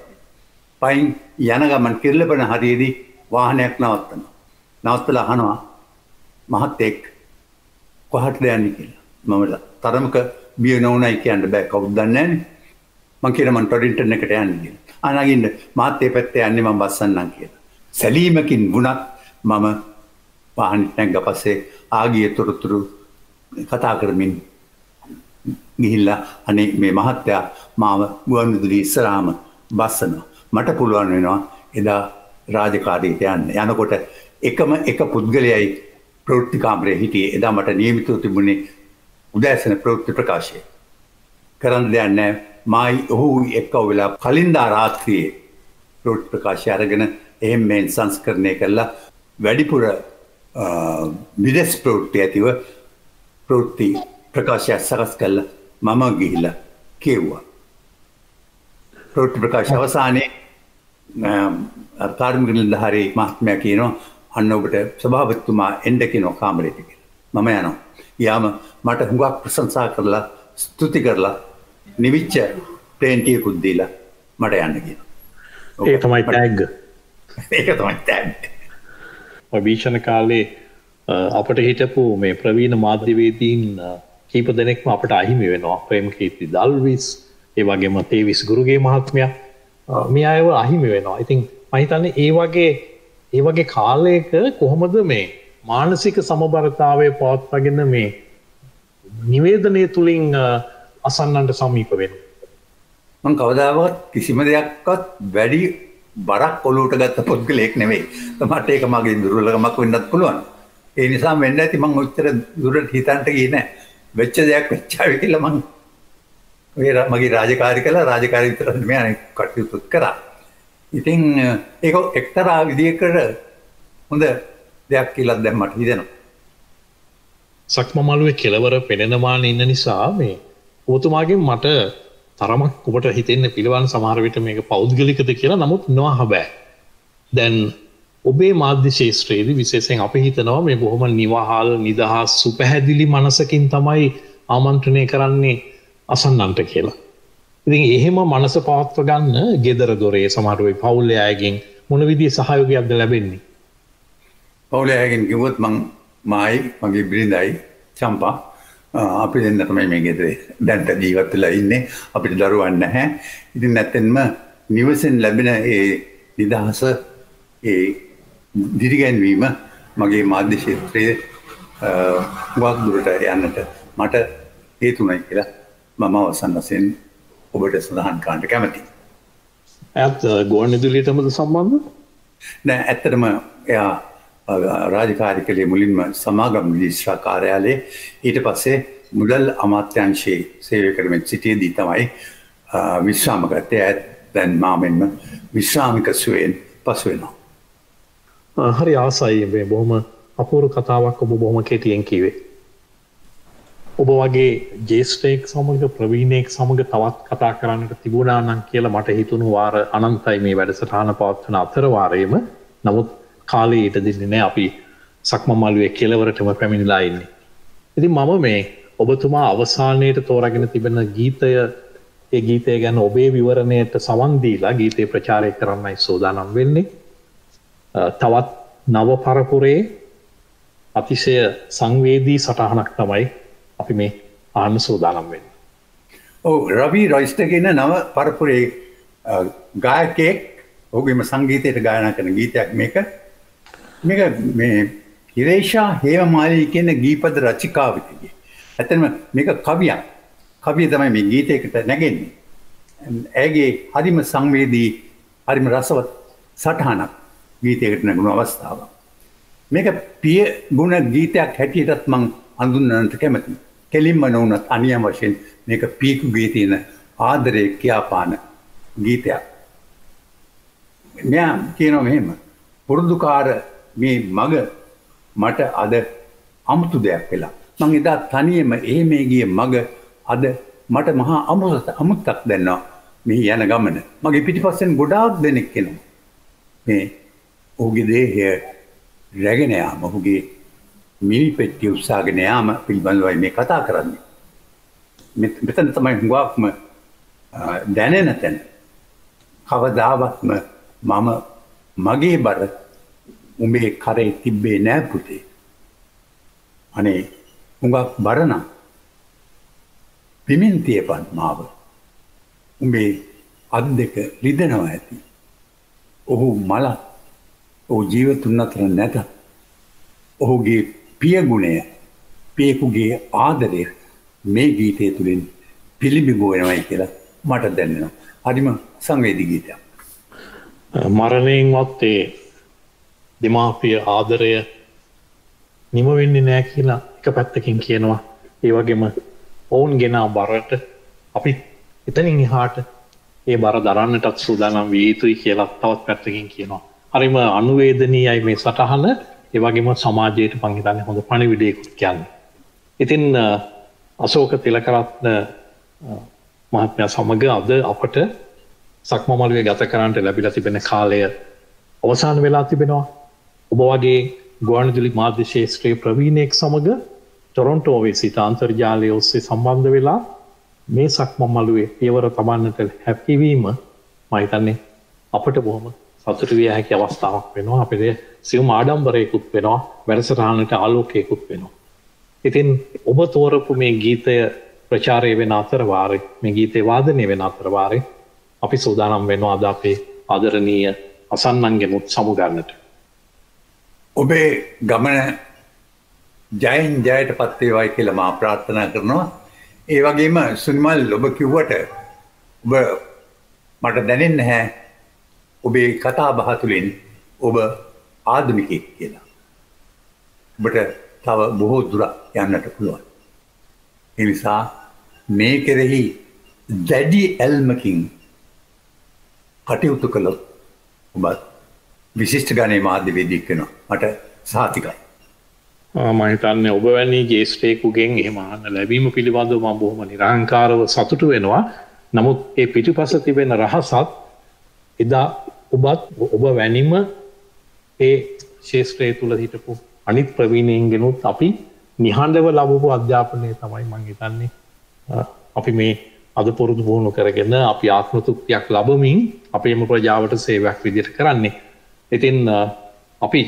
පයින් යන ගමන් කිරිලබන හරියේදී වාහනයක් නවත්තනවා. නවත්තලා අහනවා මහත්තයෙක් කොහටද යන්නේ කියලා. මම තරමක බිය නොවුණයි කියන්න බෑ කවුද දන්නේ නැනේ. මං කියන මං ටොරින්ටන් එකට යන්නේ කියලා. අනගින්න මාත් ඒ පැත්තේ යන්නේ මං බස්සන්නම් කියලා. සැලීමකින් වුණත් මම වාහනේට නැග්ග පස්සේ ආගිය තොරතුරු කතා කරමින් ගිහිල්ලා අනේ මේ මහත්තයා මාව ගුවන්විදුලි ඉස්සරහාම බස්සනවා. මට පුළුවන් වෙනවා එදා රාජකාරියට යන්න. යනකොට එකම එක පුද්ගලයයි ප්‍රවෘත්ති කාමරයේ හිටියේ. එදා මට නියමිතව තිබුණේ උදෑසන ප්‍රවෘත්ති ප්‍රකාශය. කරන්න දෙයක් නැහැ. මායි ඔහු එක්ක වෙලා කලින්දා රාත්‍රියේ ප්‍රවෘත්ති ප්‍රකාශය අරගෙන එහෙම මෙන් සංස්කරණය කළා වැඩිපුර විදේශ ප්‍රවෘත්ති ඇතිව ප්‍රවෘත්ති ප්‍රකාශය සකස් කළා. මම ගිහිල්ලා කිව්වා. ප්‍රවෘත්ති ප්‍රකාශ අවසානයේ කාර්මික නිලධාරී මහත්මයා කියනවා අන්න ඔබට සභාපතිතුමා එන්න කියනවා කාමරේට කියලා. මම යනවා. යාම මට හුඟක් ප්‍රශංසා කරලා ස්තුති කරලා නිවිච්ච ප්ලේන් ටිකකුත් දීලා මට යන්න කියනවා. ඒක තමයි ටැග්. ඒක තමයි ටැග්. ඔය භීෂණ කාලේ අපට හිටපු මේ ප්‍රවීණ මාධ්‍යවේදීන් කීප දෙනෙක්ම අපට අහිමි වෙනවා. ප්‍රේමකීර්ති දල්විස්, ඒ වගේම තේවිස් ගුරුගේ මහත්මයා මේ අයව අහිමි වෙනවා. ඉතින් මම හිතන්නේ ඒ වගේ කාලයක කොහොමද මේ මානසික සමබරතාවය පවත්වාගෙන මේ නිවේදනය තුලින් අසන්නන්ට සමීප වෙනවා. මම කවදාවත් කිසිම දෙයක්වත් වැඩි බරක් ඔලුවට ගත්ත පුද්ගලයෙක් නෙවෙයි. මට ඒක මගේ දුර්වලකමක් වෙන්නත් පුළුවන්. ඒ නිසා වෙන්න ඇති මම ඔච්චර දුරට හිතන්න ගියේ නැහැ. වෙච්ච දෙයක් වෙච්චාවි කියලා මම මගේ රාජකාරී කළා. රාජකාරී විතරක් නෙමෙයි අනෙක් කටයුතු කරා. ඉතින් ඒක එක්තරා විදියකට හොඳ දෙයක් කියලා දැන් මට හිතෙනවා. සක්මමලුවේ කෙලවර පෙනෙනවාන ඉන්න නිසා මේ ඔබතුමාගෙන් මට තරමක් ඔබට හිතෙන්න පිළිවන් සමහර විට මේක පෞද්ගලිකද කියලා නමුත් නොඅහ බෑ. දැන් ඔබේ මාධ්‍ය ශාස්ත්‍රයේදී විශේෂයෙන් අපි හිතනවා මේ බොහොම නිවහල් නිදහස් සුපැහැදිලි මනසකින් තමයි ආමන්ත්‍රණය කරන්නේ අසන්නන්ට කියලා. ඉතින් එහෙම මනස පවත්ව ගන්න ගෙදර දොරේ සමහර වෙයි පවුලේ අයගෙන් මොන විදිහේ සහයෝගයක්ද ලැබෙන්නේ? පවුලේ අයගෙන් කිව්වොත් මායි මගේ බිරිඳයි චම්පා අපි දෙන්න තමයි මේ ගෙදරේ දැන්ට ජීවත් වෙලා ඉන්නේ. අපිට දරුවන් නැහැ. ඉතින් නැත්තෙන්ම නිවසෙන් ලැබෙන ඒ නිදහස ඒ දිරිගැන්වීම මගේ මාධ්‍ය ක්ෂේත්‍රයේ වාක් දුරට යන්නට මට හේතුණයි කියලා මම අවසන් වශයෙන් ඔබට සඳහන් කරන්න කැමතියි. ඇත් ගුවන් විදුලියටමද සම්බන්ධ? නෑ ඇත්තටම එයා රාජකාරී කළේ මුලින්ම සමාගම් විශ්‍රා කාර්යාලයේ ඊට පස්සේ මුදල් අමාත්‍යාංශයේ සේවය කරමින් සිටියේදී තමයි විශ්‍රාම ගත්තේ. දැන් මාමෙන්ම විශ්‍රාමික සුවයෙන් පසු වෙනවා. හරි ආසයි මේ බොහොම අපූර්ව කතාවක් ඔබ බොහොම කෙටියෙන් කිව්වේ. ඔබ වගේ ජේෂ්ඨයෙක් සමග ප්‍රවීණයෙක් සමග තවත් කතා කරන්නට තිබුණා නම් කියලා මට හිතුණු වාර අනන්තයි මේ වැඩසටහන පවත්වන අතර වාරයේම. නමුත් කාලේ ඊට දෙන්නේ නැහැ. අපි සක්මමල්ුවේ කෙළවරටම පැමිණිලා ඉන්නේ. ඉතින් මම මේ ඔබතුමා අවසානයේට තෝරාගෙන තිබෙන ගීතය ඒ ගීතය ගැන ඔබේ විවරණයට සවන් දීලා ගීතේ ප්‍රචාරය කරන්නයි සූදානම් වෙන්නේ. තවත් නව පරපුරේ අතිශය සංවේදී සටහනක් තමයි අපි මේ ආන්න සූදානම් වෙන්නේ. ඔව් රවි රොයිස්ටර් කියන නව පරපුරේ ගායකයෙක් ඔහුගේම සංගීතයට ගායනා කරන ගීතයක් මේක මේ හිරේෂා හේමමාලී කියන ගීපද රචිකාවකගේ. ඇත්තටම මේක කවියක්. කවිය තමයි මේ ගීතයකට නැගෙන්නේ. ඇගේ හරිම සංවේදී හරිම රසවත් සටහනක් ගීතයකට නැගුණු අවස්ථාවක්. මේක පිය ගුණ ගීතයක් හැටියටත් මං අඳුන්වන්නට කැමතියි. කෙලින්ම නොවුනත් අනියම් වශයෙන් මේක පීකුගේ තියෙන ආදරේ කියාපාන ගීතයක්. මෙයා කියනවා මෙහෙම පුරුදුකාර මේ මග මට අද අමුතු දෙයක් වෙලා. මං එදා තනියම මේ ගිය මග අද මට මහා අමුත්තක් දැන්නවා මේ යන ගමන. මගේ පිටිපස්සෙන් ගොඩාක් දෙනෙක් එනවා. මේ ඔහුගේ දේහය රැගෙන යාම, ඔහුගේ මිනි පෙට්ටිය උස්සාගෙන යාම පිළිබඳවයි මේ කතා කරන්නේ. මෙතන තමයි හුඟක්ම දැනෙන තැන. කවදාවත්ම මම මගේ බර උඹේ කරේ තිබ්බේ නෑ පුතේ. අනේ හුඟක් බරනම් පිමින් තියපන් මාව. උඹේ අත් දෙක රිදෙනවා ඇති. ඔහු මල ඔහු ජීවතුන් අතර නැත. ඔහුගේ පියගුණය, පියෙකුගේ ආදරය මේ ගීතය තුළින් පිළිබිඹු වෙනවයි කියලා මට දැනෙනවා. හරිම සංවේදී ගීතයක්. මරණයෙන්වත් ඒ දෙමාපිය ආදරය නිම වෙන්නේ නෑ කියලා එක පැත්තකින් කියනවා. ඒ වගේම ඔවුන් ගෙනා බරට අපි එතනින් එහාට ඒ බර දරන්නටත් සූදානම් විය යුතුයි කියලා තවත් පැත්තකින් කියනවා. හරිම අනුවේදනීයයි මේ සටහන. ඒ වගේම සමාජයට මං හිතන්නේ හොඳ පණිවිඩයකුත් කියන්නේ. ඉතින් අශෝක තිලකරත්න මහත්මයා සමග අද අපට සක්මමළුවේ ගත කරන්නට ලැබිලා තිබෙන කාලය අවසන් වෙලා තිබෙනවා. ඔබ වගේ ගුවන්විදුලි මාධ්‍ය ශාස්ත්‍රයේ ප්‍රවීණයෙක් සමග ටොරොන්ටෝවේ සිට අන්තර්ජාලය ඔස්සේ සම්බන්ධ වෙලා මේ සක්මමළුවේ පියවර තබන්නට හැකියවීම මම හිතන්නේ අපට බොහොම සතුටු විය හැකි අවස්ථාවක් වෙනවා. අපිට සියුම් ආඩම්බරයකුත් වෙනවා, වැඩසටහනට ආලෝකයකුත් වෙනවා. ඉතින් ඔබ තෝරපු මේ ගීතය ප්‍රචාරය වෙන අතර වාරේ, මේ ගීතේ වාදනය වෙන අතර වාරේ අපි සූදානම් වෙනවා අද අපේ ආදරණීය අසන්නන්ගෙනුත් සමුගන්නට. ඔබේ ගමන ජයෙන් ජයට පත් වේවායි කියලා මා ප්‍රාර්ථනා කරනවා. ඒ වගේම සුනිමල් ඔබ කිව්වට ඔබ මට දැනෙන්නේ නැහැ ඔබේ කතා බහ තුළින් ඔබ ආධුනිකයෙක් කියලා. ඔබට තව බොහෝ දුරක් යන්නට පුළුවන්. ඒ නිසා මේ කෙරෙහි දැඩි ඇල්මකින් කටයුතු කළොත් ඔබ විශිෂ්ට ගණයේ මාධ්‍යවේදියෙක් වෙනවා. මට සහතිකයි. මම හිතන්නේ ඔබ වැනි ජේෂ්ඨයෙකුගෙන් එහෙම අහන්න ලැබීම පිළිබඳව මම බොහොම නිරහංකාරව සතුටු වෙනවා. නමුත් ඒ පිටුපස තිබෙන රහසත් එදා ඔබ වැනිම ඒ ශාස්ත්‍රය තුල හිටපු අනිත් ප්‍රවීණයින්ගෙනුත් අපි නිහඬව ලැබපු අධ්‍යාපනය තමයි මම හිතන්නේ අපි මේ අද පුරුදු පුහුණු කරගෙන අපි ආත්ම තෘප්තියක් ලැබමින් අපේම ප්‍රජාවට සේවයක් විදිහට කරන්නේ. ඉතින් අපි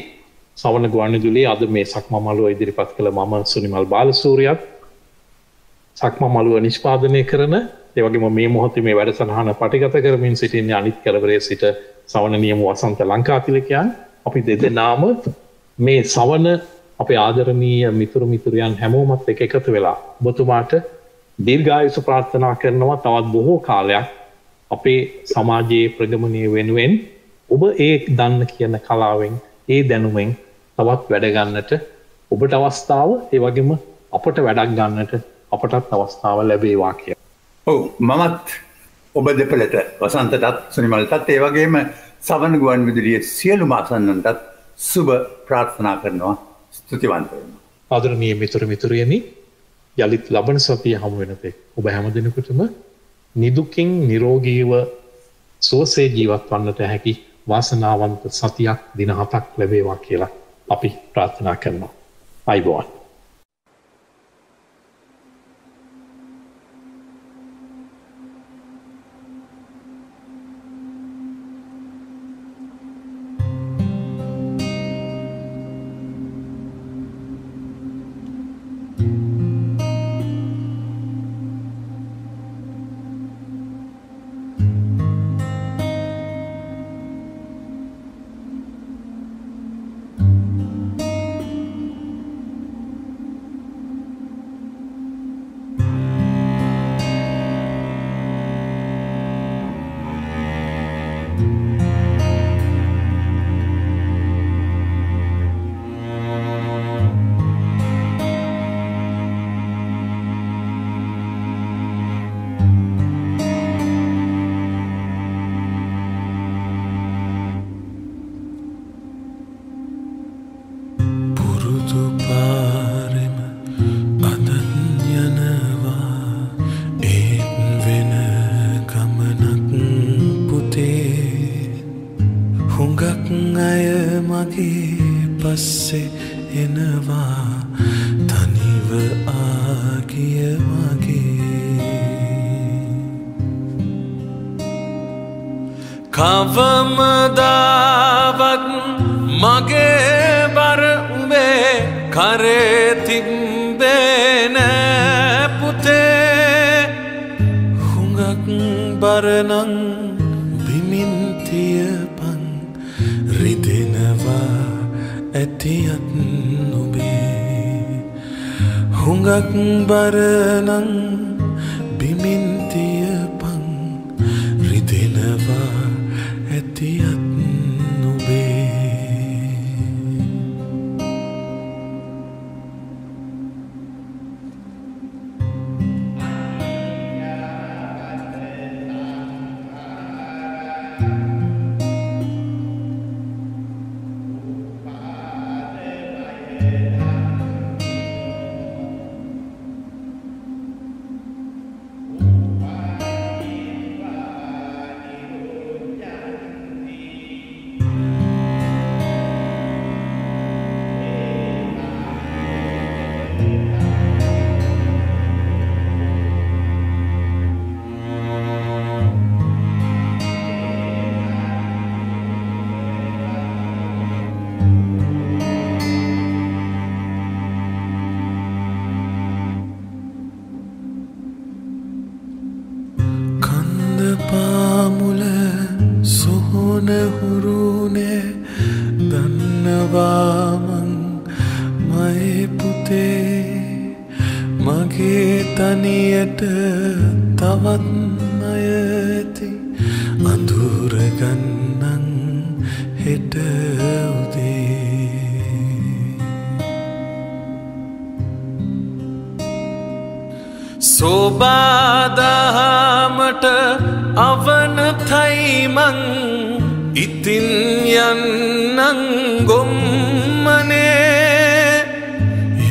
සවන ගුවන්විදුලියේ අද මේ සක්මමළුව ඉදිරිපත් කළ මම සුනිමල් බාලසූරියත් සක්මමළුව නිෂ්පාදනය කරන ඒ වගේම මේ මොහොතේ මේ වැඩසටහන පටිගත කරමින් සිටින අනිත් කෙළවරේ සිට සවන නියම වසන්ත ලංකාතිලකයන් අපි දෙදෙනාම මේ සවන අපේ ආදරණීය මිතුරු මිතුරියන් හැමෝමත් එක්ක එකතු වෙලා ඔබතුමාට දීර්ඝායුෂ ප්‍රාර්ථනා කරනවා. තවත් බොහෝ කාලයක් අපේ සමාජයේ ප්‍රගමනය වෙනුවෙන් ඔබ ඒ දන්න කියන කලාවෙන් ඒ දැනුමෙන් තවත් වැඩ ගන්නට ඔබට අවස්ථාව, ඒ වගේම අපට වැඩක් ගන්නට අපටත් අවස්ථාව ලැබේවා කියලා. ඔව් මමත් ඔබ දෙපළට වසන්තටත් සුනිමල්ටත් ඒ වගේම සවන ගුවන්විදුලියේ සියලුම අසන්නන්ටත් සුබ ප්‍රාර්ථනා කරනවා. ස්තුතිවන්ත වෙනවා. ආදරණීය මිතුරු මිතුරියනි, යලිත් ලබන සතිය හමු වෙන තෙක් ඔබ හැම දිනෙකටම නිදුකින් නිරෝගීව සුවසේ ජීවත් වන්නට හැකි වාසනාවන්ත සතියක් දින 7ක් ලැබේවා කියලා අපි ප්‍රාර්ථනා කරනවා. අයිබෝවන්. එනවා තනිව ආගිය වගේ කවමදාවත් මගේ බර උඹේ කරේ තිබ්බේ නෑ පුතේ හුඟක් බරනං බිමින් තියපන් රිදෙනවා ඇතියත් නොබේ හුඟක් බරනං බිමින් තියපන් රිදෙනවා ඇතියත් නොබේ පාමුල සොහොන හුරුනේ දන්නවාමං මයි පුතේ මගේ තනියට තවත් අයති අඳුරගන්නන් හෙට උදේ සෝබාදහමට අවනතයිමං ඉතින් යන්නං ගොම්මනේ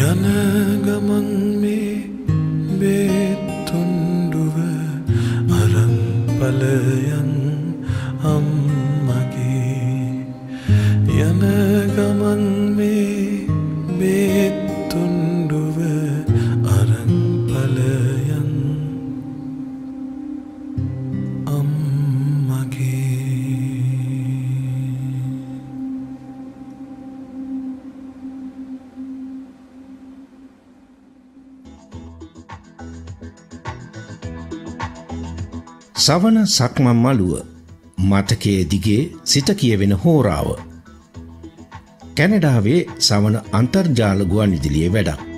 යන ගමන් මේ බේතුන්ඩුව අරන් පලයන් අම්මගේ යන ගමන් මේ බේතුන්ඩුව අරන් පලයන් සවන සක්මන් මළුව මතකයේ දිගේ සිත කියවෙන හෝරාව කැනඩාවේ සවන අන්තර්ජාල ගුවන්විදුලියේ වැඩක්